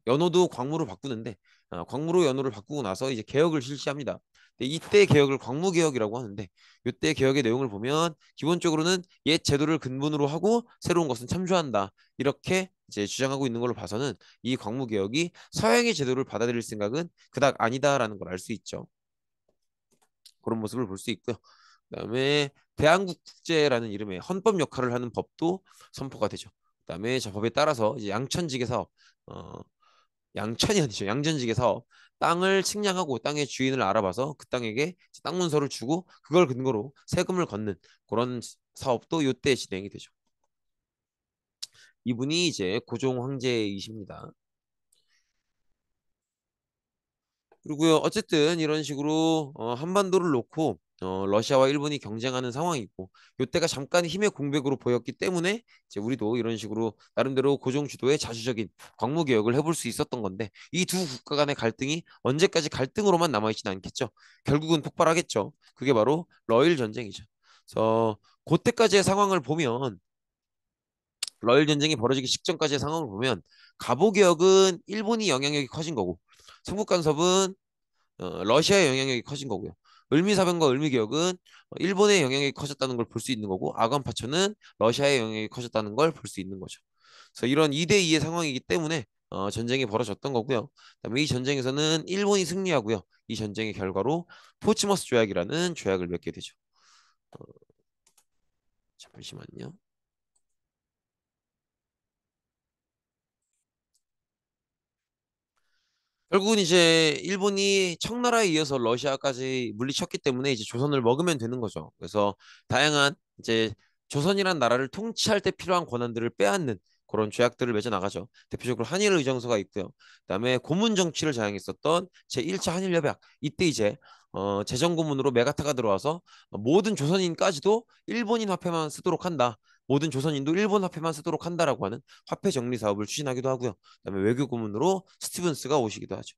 연호도 광무로 바꾸는데 광무로 연호를 바꾸고 나서 이제 개혁을 실시합니다. 근데 이때 개혁을 광무개혁이라고 하는데 이때 개혁의 내용을 보면 기본적으로는 옛 제도를 근본으로 하고 새로운 것은 참조한다. 이렇게 이제 주장하고 있는 걸로 봐서는 이 광무개혁이 서양의 제도를 받아들일 생각은 그닥 아니다라는 걸 알 수 있죠. 그런 모습을 볼 수 있고요. 그다음에 대한국국제라는 이름의 헌법 역할을 하는 법도 선포가 되죠. 그다음에 저 법에 따라서 이제 양천지계 사업, 양천이 아니죠. 양전지계 사업, 땅을 측량하고 땅의 주인을 알아봐서 그 땅에게 땅 문서를 주고 그걸 근거로 세금을 걷는 그런 사업도 이때 진행이 되죠. 이분이 이제 고종 황제이십니다. 그리고요, 어쨌든 이런 식으로 한반도를 놓고 러시아와 일본이 경쟁하는 상황이고 이때가 잠깐 힘의 공백으로 보였기 때문에 이제 우리도 이런 식으로 나름대로 고종 주도의 자주적인 광무 개혁을 해볼 수 있었던 건데 이 두 국가 간의 갈등이 언제까지 갈등으로만 남아있지는 않겠죠. 결국은 폭발하겠죠. 그게 바로 러일 전쟁이죠. 그래서 그때까지의 상황을 보면 러일 전쟁이 벌어지기 직전까지의 상황을 보면 갑오 개혁은 일본이 영향력이 커진 거고 삼국 간섭은 러시아의 영향력이 커진 거고요. 을미사변과 을미개혁은 일본의 영향력이 커졌다는 걸 볼 수 있는 거고 아관파천은 러시아의 영향력이 커졌다는 걸 볼 수 있는 거죠. 그래서 이런 2대2의 상황이기 때문에 전쟁이 벌어졌던 거고요. 그다음에 이 전쟁에서는 일본이 승리하고요. 이 전쟁의 결과로 포츠머스 조약이라는 조약을 맺게 되죠. 어, 잠시만요. 결국은 이제 일본이 청나라에 이어서 러시아까지 물리쳤기 때문에 이제 조선을 먹으면 되는 거죠. 그래서 다양한 이제 조선이란 나라를 통치할 때 필요한 권한들을 빼앗는 그런 조약들을 맺어 나가죠. 대표적으로 한일 의정서가 있고요. 그다음에 고문 정치를 자행했었던 제1차 한일 협약. 이때 이제 재정 고문으로 메가타가 들어와서 모든 조선인까지도 일본인 화폐만 쓰도록 한다. 모든 조선인도 일본 화폐만 쓰도록 한다라고 하는 화폐 정리 사업을 추진하기도 하고요. 그다음에 외교 고문으로 스티븐스가 오시기도 하죠.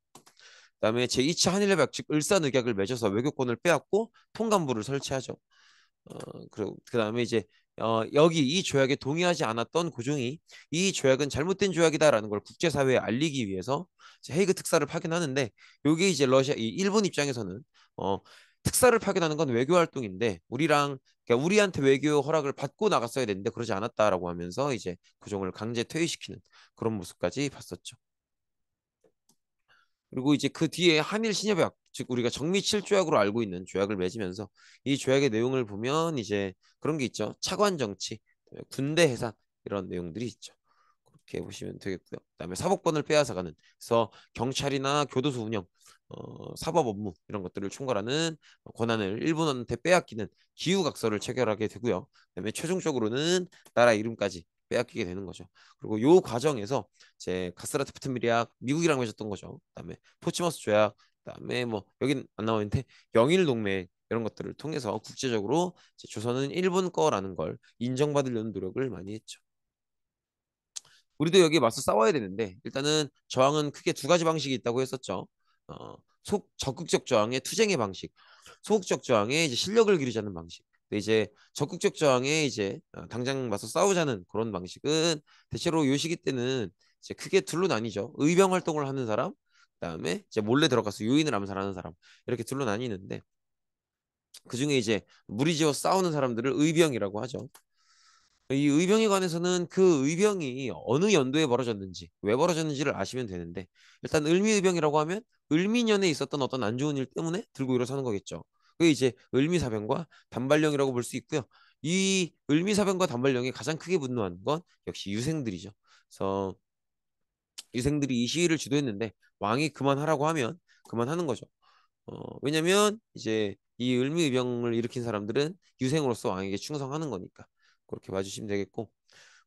그다음에 제2차 한일협약 즉 을사늑약을 맺어서 외교권을 빼앗고 통감부를 설치하죠. 그리고 그다음에 이제 여기 이 조약에 동의하지 않았던 고종이 이 조약은 잘못된 조약이다라는 걸 국제사회에 알리기 위해서 헤이그 특사를 파견하는데 요게 이제 이 일본 입장에서는 어, 특사를 파견하는 건 외교 활동인데 그러니까 우리한테 외교 허락을 받고 나갔어야 되는데 그러지 않았다라고 하면서 이제 고종을 강제 퇴위시키는 그런 모습까지 봤었죠. 그리고 이제 그 뒤에 한일 신협약, 즉 우리가 정미 7조약으로 알고 있는 조약을 맺으면서 이 조약의 내용을 보면 이제 그런 게 있죠. 차관 정치, 군대 해산 이런 내용들이 있죠. 그렇게 보시면 되겠고요. 그다음에 사법권을 빼앗아가는 그래서 경찰이나 교도소 운영, 사법 업무 이런 것들을 총괄하는 권한을 일본한테 빼앗기는 기후각서를 체결하게 되고요. 그다음에 최종적으로는 나라 이름까지 빼앗기게 되는 거죠. 그리고 요 과정에서 제 가스라테프트미리약 미국이랑 맺었던 거죠. 그다음에 포츠머스 조약, 그다음에 뭐 여긴 안 나와 있는데 영일 동맹 이런 것들을 통해서 국제적으로 조선은 일본 거라는 걸 인정받으려는 노력을 많이 했죠. 우리도 여기에 맞서 싸워야 되는데 일단은 저항은 크게 두 가지 방식이 있다고 했었죠. 적극적 저항의 투쟁의 방식, 소극적 저항의 이제 실력을 기르자는 방식. 근데 이제 적극적 저항에 이제 당장 맞서 싸우자는 그런 방식은 대체로 요 시기 때는 이제 크게 둘로 나뉘죠. 의병 활동을 하는 사람, 그다음에 이제 몰래 들어가서 유인을 암살하는 사람 이렇게 둘로 나뉘는데 그 중에 이제 무리지어 싸우는 사람들을 의병이라고 하죠. 이 의병에 관해서는 그 의병이 어느 연도에 벌어졌는지, 왜 벌어졌는지를 아시면 되는데, 일단 을미의병이라고 하면 을미년에 있었던 어떤 안 좋은 일 때문에 들고 일어서는 거겠죠. 그게 이제 을미사병과 단발령이라고 볼 수 있고요. 이 을미사병과 단발령이 가장 크게 분노하는 건 역시 유생들이죠. 그래서 유생들이 이 시위를 주도했는데 왕이 그만하라고 하면 그만하는 거죠. 왜냐면 이제 이 을미의병을 일으킨 사람들은 유생으로서 왕에게 충성하는 거니까 그렇게 봐주시면 되겠고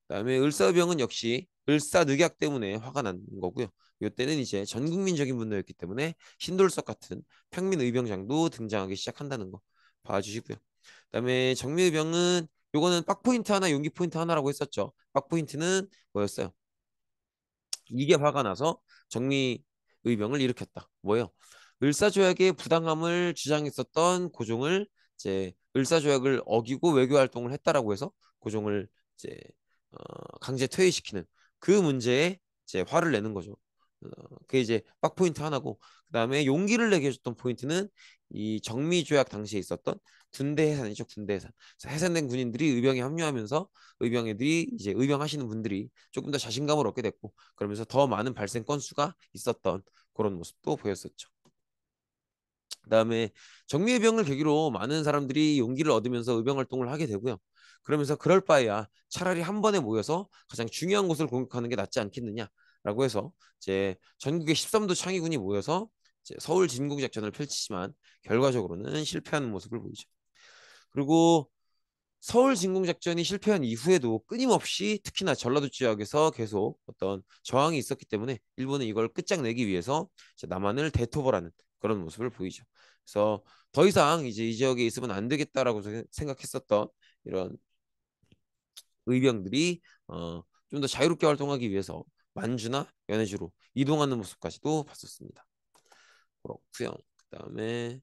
그다음에 을사의병은 역시 을사늑약 때문에 화가 난 거고요. 이때는 이제 전국민적인 분노였기 때문에 신돌석 같은 평민의병장도 등장하기 시작한다는 거 봐주시고요. 그다음에 정미의병은 요거는 빡 포인트 하나, 용기 포인트 하나라고 했었죠. 빡 포인트는 뭐였어요? 이게 화가 나서 정미 의병을 일으켰다. 뭐예요? 을사조약의 부당함을 주장했었던 고종을 이제 을사조약을 어기고 외교 활동을 했다라고 해서 고종을 이제 강제 퇴위시키는 그 문제에 이제 화를 내는 거죠. 그게 이제 빡 포인트 하나고 그다음에 용기를 내게 해줬던 포인트는 이 정미조약 당시에 있었던 군대 해산이죠. 군대 해산. 그래서 해산된 군인들이 의병에 합류하면서 의병애들이 이제 의병하시는 분들이 조금 더 자신감을 얻게 됐고 그러면서 더 많은 발생 건수가 있었던 그런 모습도 보였었죠. 그다음에 정미의병을 계기로 많은 사람들이 용기를 얻으면서 의병 활동을 하게 되고요. 그러면서 그럴 바에야 차라리 한 번에 모여서 가장 중요한 곳을 공격하는 게 낫지 않겠느냐라고 해서 이제 전국의 13도 창의군이 모여서 이제 서울 진공 작전을 펼치지만 결과적으로는 실패하는 모습을 보이죠. 그리고 서울 진공작전이 실패한 이후에도 끊임없이 특히나 전라도 지역에서 계속 어떤 저항이 있었기 때문에 일본은 이걸 끝장내기 위해서 이제 남한을 대토벌하는 그런 모습을 보이죠. 그래서 더 이상 이제 이 지역에 있으면 안 되겠다라고 생각했었던 이런 의병들이 좀 더 자유롭게 활동하기 위해서 만주나 연해주로 이동하는 모습까지도 봤었습니다. 그렇고요. 그다음에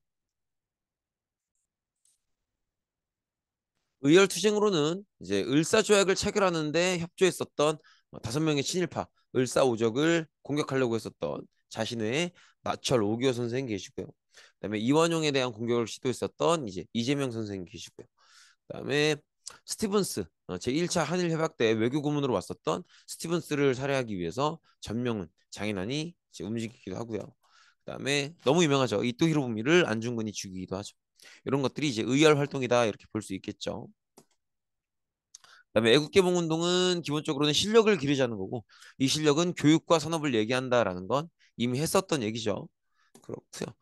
의열투쟁으로는 이제 을사조약을 체결하는데 협조했었던 5명의 친일파 을사오적을 공격하려고 했었던 자신의 나철 오기호 선생 계시고요. 그다음에 이완용에 대한 공격을 시도했었던 이제 이재명 선생 계시고요. 그다음에 스티븐스 제1차 한일 협약 때 외교 고문으로 왔었던 스티븐스를 살해하기 위해서 전명은 장인환이 이제 움직이기도 하고요. 그다음에 너무 유명하죠. 이토 히로부미를 안중근이 죽이기도 하죠. 이런 것들이 이제 의열 활동이다 이렇게 볼 수 있겠죠. 그다음에 애국개봉운동은 기본적으로는 실력을 기르자는 거고 이 실력은 교육과 산업을 얘기한다라는 건 이미 했었던 얘기죠. 그렇고요.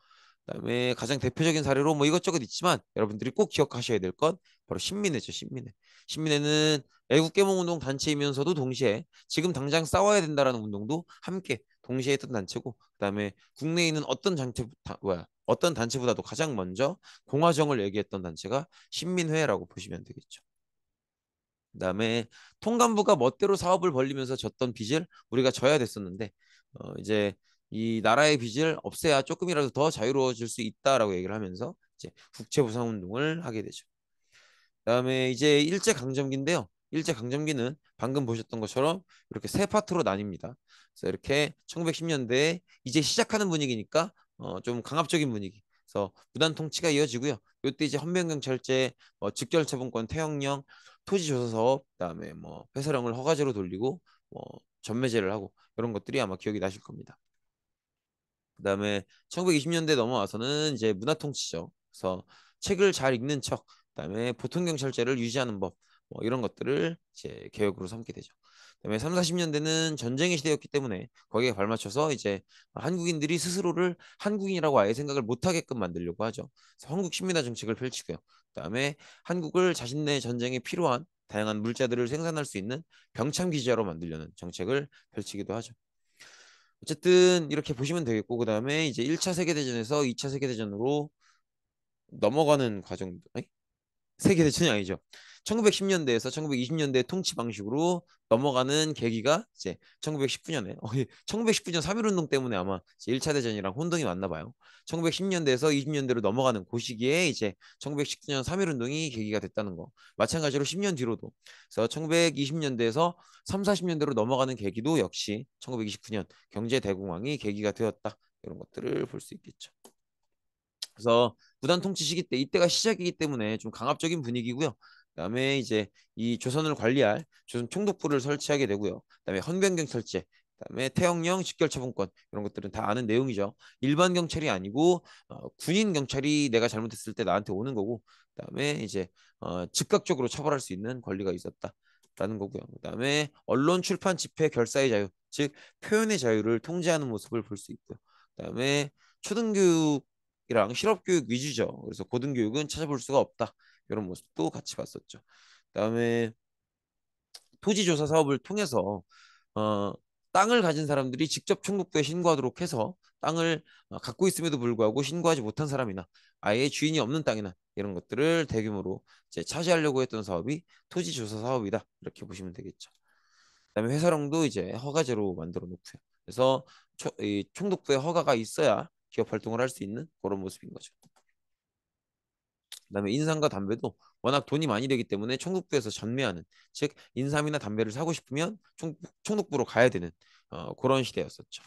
그다음에 가장 대표적인 사례로 뭐 이것저것 있지만 여러분들이 꼭 기억하셔야 될 건 바로 신민회죠. 신민회. 신민회는 애국개몽운동 단체이면서도 동시에 지금 당장 싸워야 된다라는 운동도 함께 동시에 했던 단체고 그다음에 국내에 있는 어떤 단체보다도 가장 먼저 공화정을 얘기했던 단체가 신민회라고 보시면 되겠죠. 그다음에 통감부가 멋대로 사업을 벌리면서 졌던 빚을 우리가 져야 됐었는데 이제 이 나라의 빚을 없애야 조금이라도 더 자유로워질 수 있다라고 얘기를 하면서 이제 국채보상운동을 하게 되죠. 그다음에 이제 일제강점기인데요. 일제강점기는 방금 보셨던 것처럼 이렇게 세 파트로 나뉩니다. 그래서 이렇게 1910년대에 이제 시작하는 분위기니까 좀 강압적인 분위기. 그래서 무단 통치가 이어지고요. 이때 이제 헌병경찰제, 직결처분권 태형령, 토지조사사업, 그다음에 뭐 회사령을 허가제로 돌리고 뭐 전매제를 하고 이런 것들이 아마 기억이 나실 겁니다. 그다음에 1920년대 넘어와서는 이제 문화통치죠. 그래서 책을 잘 읽는 척, 그다음에 보통경찰제를 유지하는 법, 뭐 이런 것들을 이제 개혁으로 삼게 되죠. 그다음에 3, 40년대는 전쟁의 시대였기 때문에 거기에 발맞춰서 이제 한국인들이 스스로를 한국인이라고 아예 생각을 못하게끔 만들려고 하죠. 그래서 한국 식민화 정책을 펼치고요. 그다음에 한국을 자신네 전쟁에 필요한 다양한 물자들을 생산할 수 있는 병참 기지화로 만들려는 정책을 펼치기도 하죠. 어쨌든 이렇게 보시면 되겠고 그다음에 이제 1차 세계대전에서 2차 세계대전으로 넘어가는 과정 아니? 세계대전이 아니죠. 1910년대에서 1920년대 통치 방식으로 넘어가는 계기가 이제 1919년에 1919년 3.1운동 때문에 아마 1차 대전이랑 혼동이 왔나 봐요. 1910년대에서 20년대로 넘어가는 그 시기에 이제 1919년 3.1운동이 계기가 됐다는 거. 마찬가지로 10년 뒤로도 그래서 1920년대에서 3, 40년대로 넘어가는 계기도 역시 1929년 경제 대공황이 계기가 되었다. 이런 것들을 볼 수 있겠죠. 그래서 무단 통치 시기 때 이때가 시작이기 때문에 좀 강압적인 분위기고요. 그다음에 이제 이 조선을 관리할 조선 총독부를 설치하게 되고요. 그다음에 헌병경찰제, 그다음에 태형령 직결처분권 이런 것들은 다 아는 내용이죠. 일반 경찰이 아니고 군인 경찰이 내가 잘못했을 때 나한테 오는 거고, 그다음에 이제 즉각적으로 처벌할 수 있는 권리가 있었다라는 거고요. 그다음에 언론, 출판, 집회, 결사의 자유, 즉 표현의 자유를 통제하는 모습을 볼 수 있고요. 그다음에 초등교육 이랑 실업교육 위주죠. 그래서 고등교육은 찾아볼 수가 없다. 이런 모습도 같이 봤었죠. 그다음에 토지조사 사업을 통해서 어, 땅을 가진 사람들이 직접 총독부에 신고하도록 해서 땅을 갖고 있음에도 불구하고 신고하지 못한 사람이나 아예 주인이 없는 땅이나 이런 것들을 대규모로 이제 차지하려고 했던 사업이 토지조사 사업이다. 이렇게 보시면 되겠죠. 그다음에 회사령도 이제 허가제로 만들어 놓고요. 그래서 이 총독부에 허가가 있어야 기업 활동을 할 수 있는 그런 모습인 거죠. 그다음에 인삼과 담배도 워낙 돈이 많이 되기 때문에 총독부에서 전매하는 즉 인삼이나 담배를 사고 싶으면 총독부로 가야 되는 그런 시대였었죠.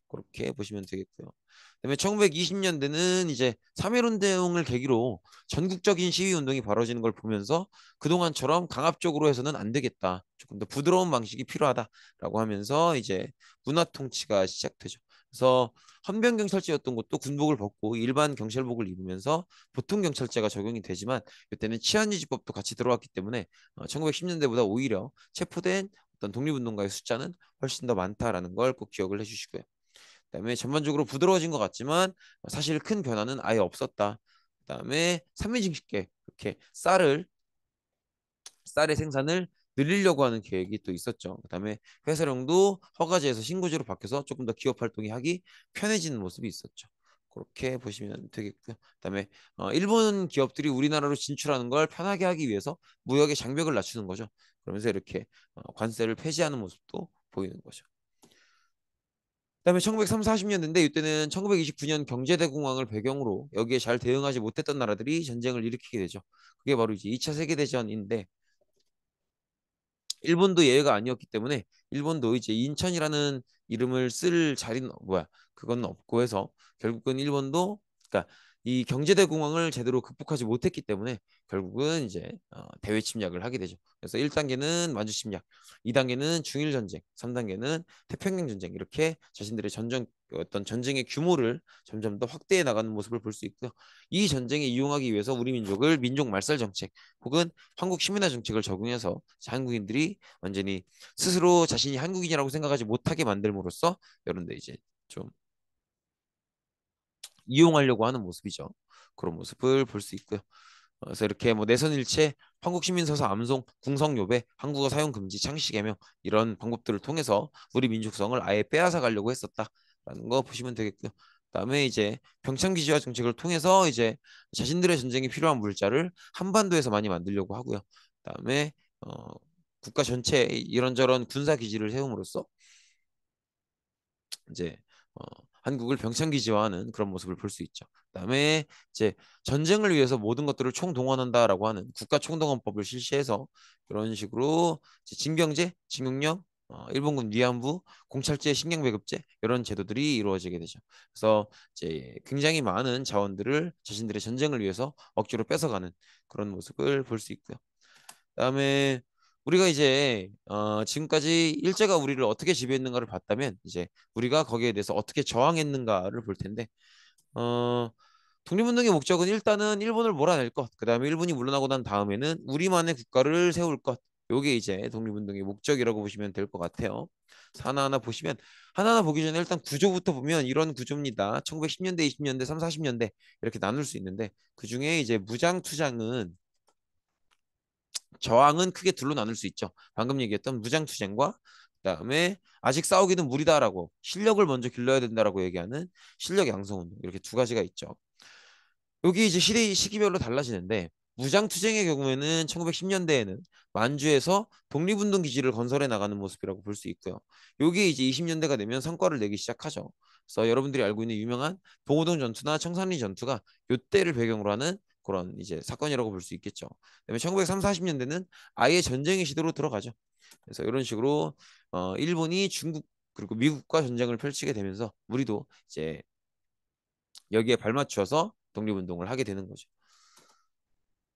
그렇게 보시면 되겠고요. 그다음에 1920년대는 이제 3.1운동을 계기로 전국적인 시위 운동이 벌어지는 걸 보면서 그동안처럼 강압적으로 해서는 안 되겠다. 조금 더 부드러운 방식이 필요하다라고 하면서 이제 문화 통치가 시작되죠. 그래서 헌병경찰제였던 것도 군복을 벗고 일반 경찰복을 입으면서 보통 경찰제가 적용이 되지만 이때는 치안유지법도 같이 들어왔기 때문에 1910년대보다 오히려 체포된 어떤 독립운동가의 숫자는 훨씬 더 많다라는 걸 꼭 기억을 해주시고요. 그다음에 전반적으로 부드러워진 것 같지만 사실 큰 변화는 아예 없었다. 그다음에 삼민징식계 이렇게 쌀의 생산을 늘리려고 하는 계획이 또 있었죠. 그다음에 회사령도 허가제에서 신고제로 바뀌어서 조금 더 기업 활동이 하기 편해지는 모습이 있었죠. 그렇게 보시면 되겠고요. 그다음에 일본 기업들이 우리나라로 진출하는 걸 편하게 하기 위해서 무역의 장벽을 낮추는 거죠. 그러면서 이렇게 관세를 폐지하는 모습도 보이는 거죠. 그다음에 1930, 40년대인데 이때는 1929년 경제대공황을 배경으로 여기에 잘 대응하지 못했던 나라들이 전쟁을 일으키게 되죠. 그게 바로 이제 2차 세계대전인데 일본도 예외가 아니었기 때문에 일본도 이제 인천이라는 이름을 쓸 자리는 그건 없고 해서 결국은 일본도 그러니까 이 경제대공황을 제대로 극복하지 못했기 때문에 결국은 이제 대외 침략을 하게 되죠. 그래서 1단계는 만주 침략, 2단계는 중일 전쟁, 3단계는 태평양 전쟁 이렇게 자신들의 어떤 전쟁의 규모를 점점 더 확대해 나가는 모습을 볼 수 있고요. 이 전쟁에 이용하기 위해서 우리 민족을 민족 말살 정책 혹은 한국 시민화 정책을 적용해서 한국인들이 완전히 스스로 자신이 한국인이라고 생각하지 못하게 만들므로써 여러분들 이제 좀 이용하려고 하는 모습이죠. 그런 모습을 볼 수 있고요. 그래서 이렇게 뭐 내선일체, 한국시민서사 암송, 궁성요배, 한국어 사용 금지, 창씨개명 이런 방법들을 통해서 우리 민족성을 아예 빼앗아 가려고 했었다라는 거 보시면 되겠고요. 그다음에 이제 병창기지화 정책을 통해서 이제 자신들의 전쟁에 필요한 물자를 한반도에서 많이 만들려고 하고요. 그다음에 국가 전체에 이런저런 군사 기지를 세움으로써 이제 어, 한국을 병창기지화하는 그런 모습을 볼 수 있죠. 그다음에 이제 전쟁을 위해서 모든 것들을 총동원한다라고 하는 국가총동원법을 실시해서 이런 식으로 이제 징병제, 징용령, 일본군 위안부, 공찰제, 식량배급제 이런 제도들이 이루어지게 되죠. 그래서 이제 굉장히 많은 자원들을 자신들의 전쟁을 위해서 억지로 뺏어가는 그런 모습을 볼 수 있고요. 그다음에 우리가 이제 지금까지 일제가 우리를 어떻게 지배했는가를 봤다면 이제 우리가 거기에 대해서 어떻게 저항했는가를 볼 텐데 어, 독립운동의 목적은 일단은 일본을 몰아낼 것, 그다음에 일본이 물러나고 난 다음에는 우리만의 국가를 세울 것. 요게 이제 독립운동의 목적이라고 보시면 될 것 같아요. 그래서 하나하나 보시면 하나하나 보기 전에 일단 구조부터 보면 이런 구조입니다. 1910년대, 20년대, 3, 40년대 이렇게 나눌 수 있는데 그중에 이제 무장투쟁은 저항은 크게 둘로 나눌 수 있죠. 방금 얘기했던 무장투쟁과 그다음에 아직 싸우기는 무리다라고 실력을 먼저 길러야 된다라고 얘기하는 실력 양성운동 이렇게 두 가지가 있죠. 여기 이제 시기별로 달라지는데 무장투쟁의 경우에는 1910년대에는 만주에서 독립운동 기지를 건설해 나가는 모습이라고 볼 수 있고요. 여기 이제 20년대가 되면 성과를 내기 시작하죠. 그래서 여러분들이 알고 있는 유명한 봉오동 전투나 청산리 전투가 요때를 배경으로 하는 그런 이제 사건이라고 볼 수 있겠죠. 그다음에 1930, 40년대는 아예 전쟁의 시대로 들어가죠. 그래서 이런 식으로 일본이 중국 그리고 미국과 전쟁을 펼치게 되면서 우리도 이제 여기에 발맞춰서 독립운동을 하게 되는 거죠.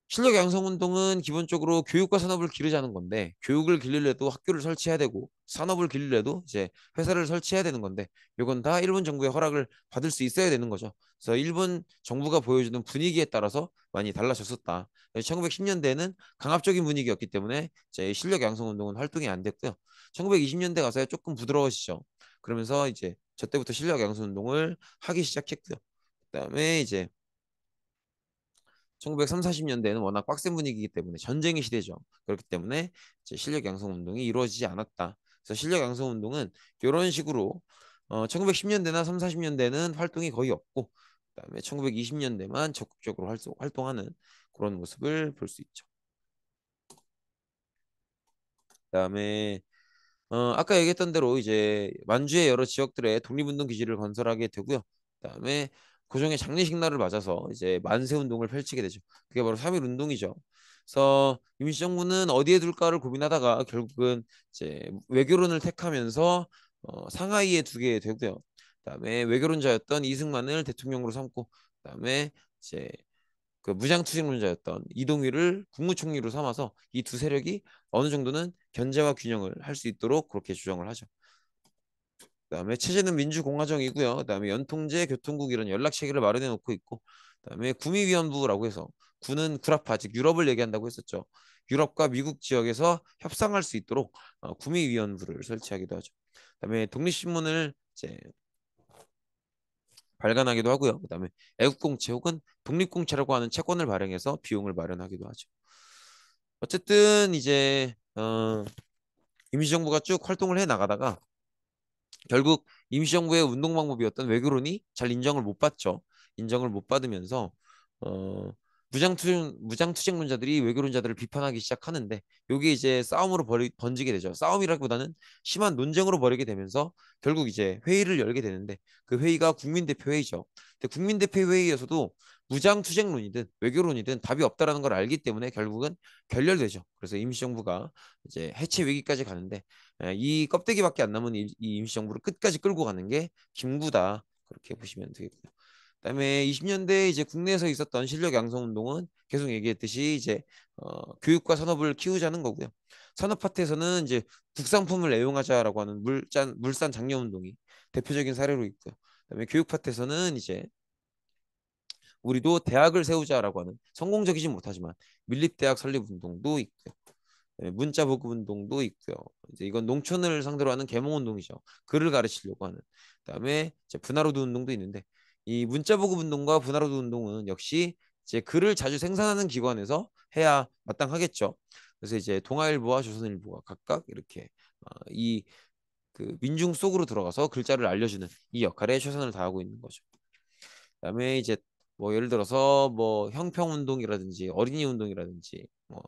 실력 양성 운동은 기본적으로 교육과 산업을 기르자는 건데 교육을 기르려도 학교를 설치해야 되고 산업을 기르려도 이제 회사를 설치해야 되는 건데 이건 다 일본 정부의 허락을 받을 수 있어야 되는 거죠. 그래서 일본 정부가 보여주는 분위기에 따라서 많이 달라졌었다. 1910년대에는 강압적인 분위기였기 때문에 이제 실력 양성 운동은 활동이 안 됐고요. 1920년대 가서야 조금 부드러워지죠. 그러면서 이제 저 때부터 실력 양성 운동을 하기 시작했고요. 그다음에 이제 1930, 40년대에는 워낙 빡센 분위기이기 때문에 전쟁의 시대죠. 그렇기 때문에 이제 실력 양성 운동이 이루어지지 않았다. 그래서 실력 양성 운동은 이런 식으로 1910년대나 3, 40년대는 활동이 거의 없고 그다음에 1920년대만 적극적으로 활동하는 그런 모습을 볼 수 있죠. 그다음에 아까 얘기했던 대로 이제 만주의 여러 지역들에 독립운동 기지를 건설하게 되고요. 그다음에 고종의 장례식 날을 맞아서 이제 만세 운동을 펼치게 되죠. 그게 바로 3.1 운동이죠. 그래서 임시정부는 어디에 둘까를 고민하다가 결국은 이제 외교론을 택하면서 상하이에 두게 되고요. 그다음에 외교론자였던 이승만을 대통령으로 삼고 그다음에 이제 그 무장투쟁론자였던 이동휘를 국무총리로 삼아서 이 두 세력이 어느 정도는 견제와 균형을 할 수 있도록 그렇게 주장을 하죠. 그다음에 체제는 민주공화정이고요. 그다음에 연통제, 교통국 이런 연락 체계를 마련해 놓고 있고, 그다음에 구미위원부라고 해서 구는 구라파 즉 유럽을 얘기한다고 했었죠. 유럽과 미국 지역에서 협상할 수 있도록 구미위원부를 설치하기도 하죠. 그다음에 독립신문을 이제 발간하기도 하고요. 그다음에 애국공채 혹은 독립공채라고 하는 채권을 발행해서 비용을 마련하기도 하죠. 어쨌든 이제 임시정부가 쭉 활동을 해 나가다가 결국 임시정부의 운동 방법이었던 외교론이 잘 인정을 못 받죠. 인정을 못 받으면서 어, 무장투쟁론자들이 외교론자들을 비판하기 시작하는데 이게 이제 싸움으로 번지게 되죠. 싸움이라기보다는 심한 논쟁으로 벌이게 되면서 결국 이제 회의를 열게 되는데 그 회의가 국민대표 회의죠. 근데 국민대표 회의에서도 무장투쟁론이든 외교론이든 답이 없다라는 걸 알기 때문에 결국은 결렬되죠. 그래서 임시정부가 이제 해체 위기까지 가는데 이 껍데기밖에 안 남은 이 임시정부를 끝까지 끌고 가는 게 김구다. 그렇게 보시면 되겠고요. 그다음에 20년대 이제 국내에서 있었던 실력 양성 운동은 계속 얘기했듯이 이제 교육과 산업을 키우자는 거고요. 산업 파트에서는 이제 국산품을 애용하자라고 하는 물산 장려 운동이 대표적인 사례로 있고요. 그다음에 교육 파트에서는 이제 우리도 대학을 세우자라고 하는 성공적이지 못하지만 밀립대학 설립 운동도 있고요. 문자 보급 운동도 있고요. 이제 이건 농촌을 상대로 하는 계몽 운동이죠. 글을 가르치려고 하는. 그다음에 이제 분화로드 운동도 있는데 이 문자 보급 운동과 분화로드 운동은 역시 이제 글을 자주 생산하는 기관에서 해야 마땅하겠죠. 그래서 이제 동아일보와 조선일보가 각각 이렇게 이 그 민중 속으로 들어가서 글자를 알려주는 이 역할에 최선을 다하고 있는 거죠. 그다음에 이제 뭐 예를 들어서 뭐 형평 운동이라든지 어린이 운동이라든지 뭐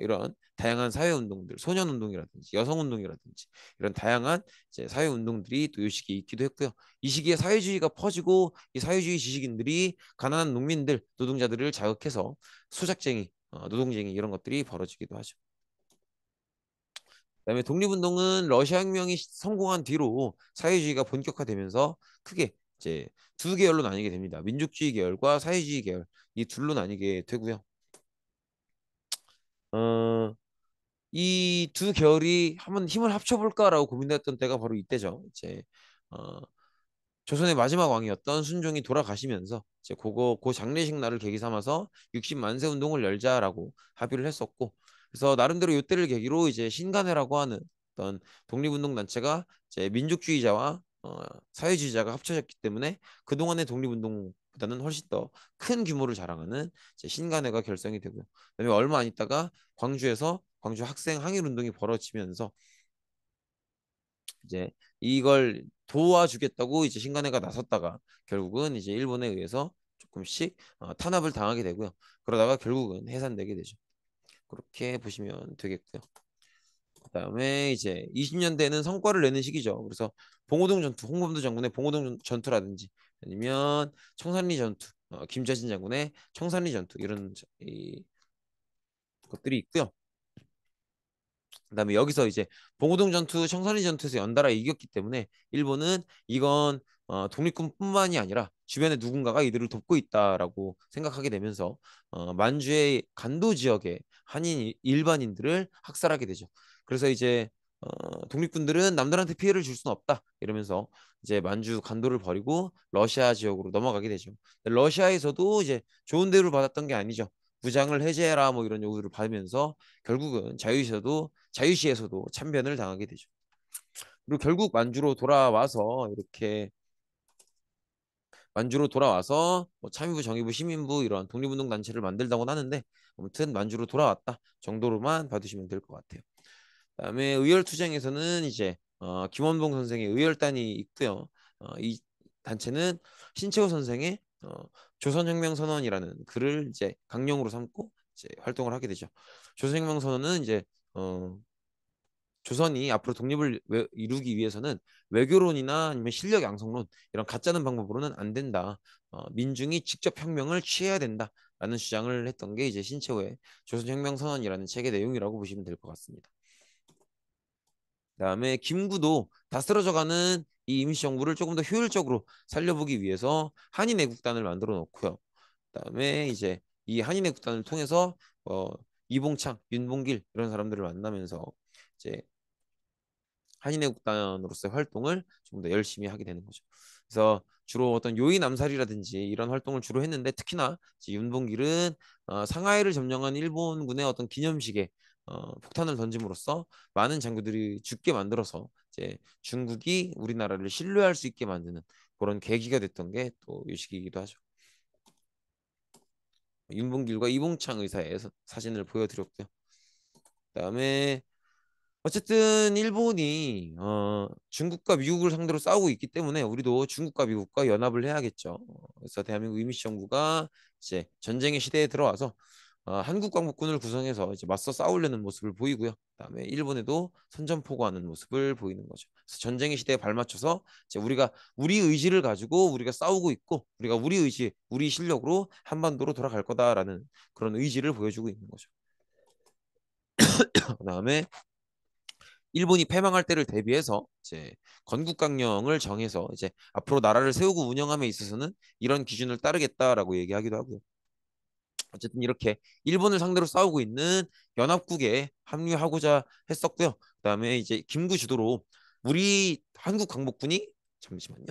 이런 다양한 사회 운동들, 소년 운동이라든지 여성 운동이라든지 이런 다양한 이제 사회 운동들이 또 이 시기에 있기도 했고요. 이 시기에 사회주의가 퍼지고 이 사회주의 지식인들이 가난한 농민들, 노동자들을 자극해서 소작쟁이, 노동쟁이 이런 것들이 벌어지기도 하죠. 그다음에 독립운동은 러시아 혁명이 성공한 뒤로 사회주의가 본격화되면서 크게 이제 두 계열로 나뉘게 됩니다. 민족주의 계열과 사회주의 계열 이 둘로 나뉘게 되고요. 어, 이 두 계열이 한번 힘을 합쳐볼까라고 고민했던 때가 바로 이때죠. 이제 어, 조선의 마지막 왕이었던 순종이 돌아가시면서 이제 그 장례식 날을 계기 삼아서 60만세 운동을 열자라고 합의를 했었고 그래서 나름대로 이때를 계기로 이제 신간회라고 하는 어떤 독립운동 단체가 이제 민족주의자와 사회주의자가 합쳐졌기 때문에 그동안의 독립운동보다는 훨씬 더 큰 규모를 자랑하는 이제 신간회가 결성이 되고요. 그다음에 얼마 안 있다가 광주에서 광주 학생 항일 운동이 벌어지면서 이제 이걸 도와주겠다고 이제 신간회가 나섰다가 결국은 이제 일본에 의해서 조금씩 탄압을 당하게 되고요. 그러다가 결국은 해산되게 되죠. 그렇게 보시면 되겠고요. 그다음에 이제 20년대는 성과를 내는 시기죠. 그래서 봉오동 전투, 홍범도 장군의 봉오동 전투라든지 아니면 청산리 전투, 김자진 장군의 청산리 전투 이런 이 것들이 있고요. 그다음에 여기서 이제 봉오동 전투, 청산리 전투에서 연달아 이겼기 때문에 일본은 이건 독립군뿐만이 아니라 주변에 누군가가 이들을 돕고 있다라고 생각하게 되면서 만주의 간도 지역의 한인 일반인들을 학살하게 되죠. 그래서 이제 독립군들은 남들한테 피해를 줄 수는 없다 이러면서 이제 만주 간도를 버리고 러시아 지역으로 넘어가게 되죠. 러시아에서도 이제 좋은 대우를 받았던 게 아니죠. 무장을 해제해라 뭐 이런 요구를 받으면서 결국은 자유시에서도 참변을 당하게 되죠. 그리고 결국 만주로 돌아와서 이렇게 만주로 돌아와서 뭐 참여부, 정의부, 시민부 이런 독립운동 단체를 만들다고 하는데 아무튼 만주로 돌아왔다 정도로만 봐두시면 될 것 같아요. 그다음에 의열투쟁에서는 이제 김원봉 선생의 의열단이 있고요. 이 단체는 신채호 선생의 조선혁명선언이라는 글을 이제 강령으로 삼고 이제 활동을 하게 되죠. 조선혁명선언은 이제 조선이 앞으로 독립을 이루기 위해서는 외교론이나 아니면 실력 양성론 이런 가짜는 방법으로는 안 된다. 민중이 직접 혁명을 취해야 된다라는 주장을 했던 게 이제 신채호의 조선혁명선언이라는 책의 내용이라고 보시면 될 것 같습니다. 그다음에 김구도 다 쓰러져가는 이 임시정부를 조금 더 효율적으로 살려보기 위해서 한인애국단을 만들어 놓고요. 그다음에 이제 이 한인애국단을 통해서 이봉창, 윤봉길 이런 사람들을 만나면서 이제 한인애국단으로서의 활동을 좀 더 열심히 하게 되는 거죠. 그래서 주로 어떤 요인 암살이라든지 이런 활동을 주로 했는데 특히나 이제 윤봉길은 상하이를 점령한 일본군의 어떤 기념식에 폭탄을 던짐으로써 많은 장교들이 죽게 만들어서 이제 중국이 우리나라를 신뢰할 수 있게 만드는 그런 계기가 됐던 게 또 이 시기이기도 하죠. 윤봉길과 이봉창 의사의 사진을 보여드렸고요. 그다음에 어쨌든 일본이 중국과 미국을 상대로 싸우고 있기 때문에 우리도 중국과 미국과 연합을 해야겠죠. 그래서 대한민국 임시정부가 이제 전쟁의 시대에 들어와서 한국광복군을 구성해서 이제 맞서 싸우려는 모습을 보이고요. 그다음에 일본에도 선전포고하는 모습을 보이는 거죠. 그래서 전쟁의 시대에 발맞춰서 이제 우리가 우리 의지를 가지고 우리가 싸우고 있고 우리가 우리 의지, 우리 실력으로 한반도로 돌아갈 거다라는 그런 의지를 보여주고 있는 거죠. 그다음에 일본이 패망할 때를 대비해서 이제 건국강령을 정해서 이제 앞으로 나라를 세우고 운영함에 있어서는 이런 기준을 따르겠다라고 얘기하기도 하고요. 어쨌든 이렇게 일본을 상대로 싸우고 있는 연합국에 합류하고자 했었고요. 그다음에 이제 김구 주도로 우리 한국 광복군이 잠시만요.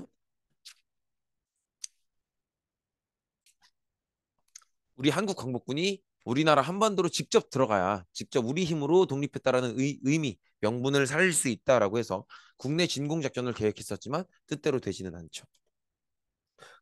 우리 한국 광복군이 우리나라 한반도로 직접 들어가야 직접 우리 힘으로 독립했다라는 의미, 명분을 살릴 수 있다라고 해서 국내 진공 작전을 계획했었지만 뜻대로 되지는 않죠.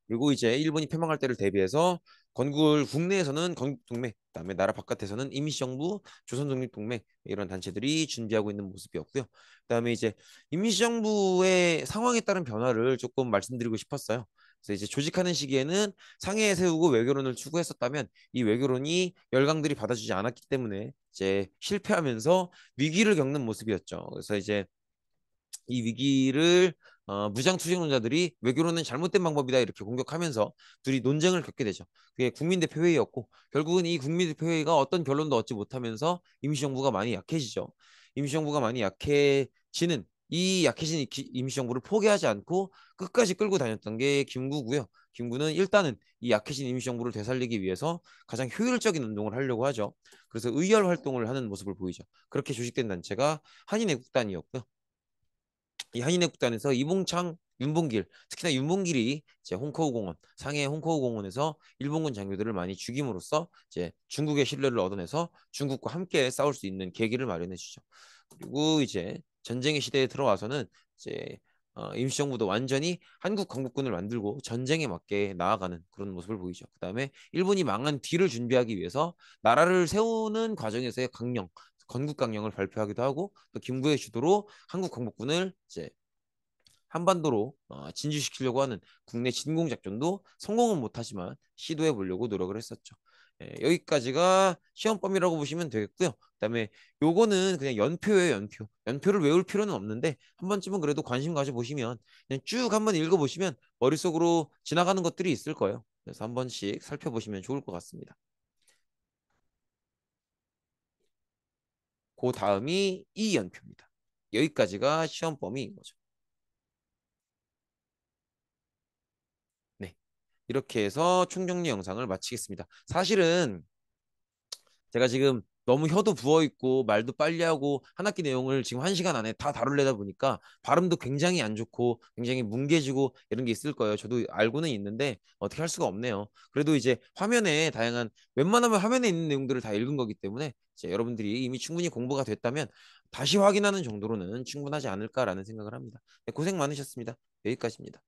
그리고 이제 일본이 패망할 때를 대비해서 건국을 국내에서는 건국동맹, 그다음에 나라 바깥에서는 임시정부, 조선독립동맹 이런 단체들이 준비하고 있는 모습이었고요. 그다음에 이제 임시정부의 상황에 따른 변화를 조금 말씀드리고 싶었어요. 그래서 이제 조직하는 시기에는 상해에 세우고 외교론을 추구했었다면 이 외교론이 열강들이 받아주지 않았기 때문에 이제 실패하면서 위기를 겪는 모습이었죠. 그래서 이제 이 위기를 무장 투쟁론자들이 외교로는 잘못된 방법이다 이렇게 공격하면서 둘이 논쟁을 겪게 되죠. 그게 국민대표 회의였고 결국은 이 국민대표 회의가 어떤 결론도 얻지 못하면서 임시정부가 많이 약해지죠. 임시정부가 많이 약해지는 이 약해진 임시정부를 포기하지 않고 끝까지 끌고 다녔던 게 김구고요. 김구는 일단은 이 약해진 임시정부를 되살리기 위해서 가장 효율적인 운동을 하려고 하죠. 그래서 의열 활동을 하는 모습을 보이죠. 그렇게 조직된 단체가 한인애국단이었고요. 이 한인회국단에서 이봉창, 윤봉길, 특히나 윤봉길이 이제 홍커우 공원, 상해 홍커우 공원에서 일본군 장교들을 많이 죽임으로써 이제 중국의 신뢰를 얻어내서 중국과 함께 싸울 수 있는 계기를 마련해 주죠. 그리고 이제 전쟁의 시대에 들어와서는 이제 임시정부도 완전히 한국 건국군을 만들고 전쟁에 맞게 나아가는 그런 모습을 보이죠. 그다음에 일본이 망한 뒤를 준비하기 위해서 나라를 세우는 과정에서의 강령, 건국 강령을 발표하기도 하고 또 김구의 주도로 한국 건국군을 이제 한반도로 진주시키려고 하는 국내 진공 작전도 성공은 못하지만 시도해 보려고 노력을 했었죠. 여기까지가 시험 범위라고 보시면 되겠고요. 그다음에 요거는 그냥 연표예요, 연표. 연표를 외울 필요는 없는데 한 번쯤은 그래도 관심 가져 보시면 그냥 쭉 한번 읽어 보시면 머릿속으로 지나가는 것들이 있을 거예요. 그래서 한 번씩 살펴보시면 좋을 것 같습니다. 그 다음이 이 연표입니다. 여기까지가 시험 범위인 거죠. 네. 이렇게 해서 총정리 영상을 마치겠습니다. 사실은 제가 지금 너무 혀도 부어 있고 말도 빨리 하고 한 학기 내용을 지금 1시간 안에 다 다루려다 보니까 발음도 굉장히 안 좋고 굉장히 뭉개지고 이런 게 있을 거예요. 저도 알고는 있는데 어떻게 할 수가 없네요. 그래도 이제 화면에 다양한 웬만하면 화면에 있는 내용들을 다 읽은 거기 때문에 이제 여러분들이 이미 충분히 공부가 됐다면 다시 확인하는 정도로는 충분하지 않을까라는 생각을 합니다. 네, 고생 많으셨습니다. 여기까지입니다.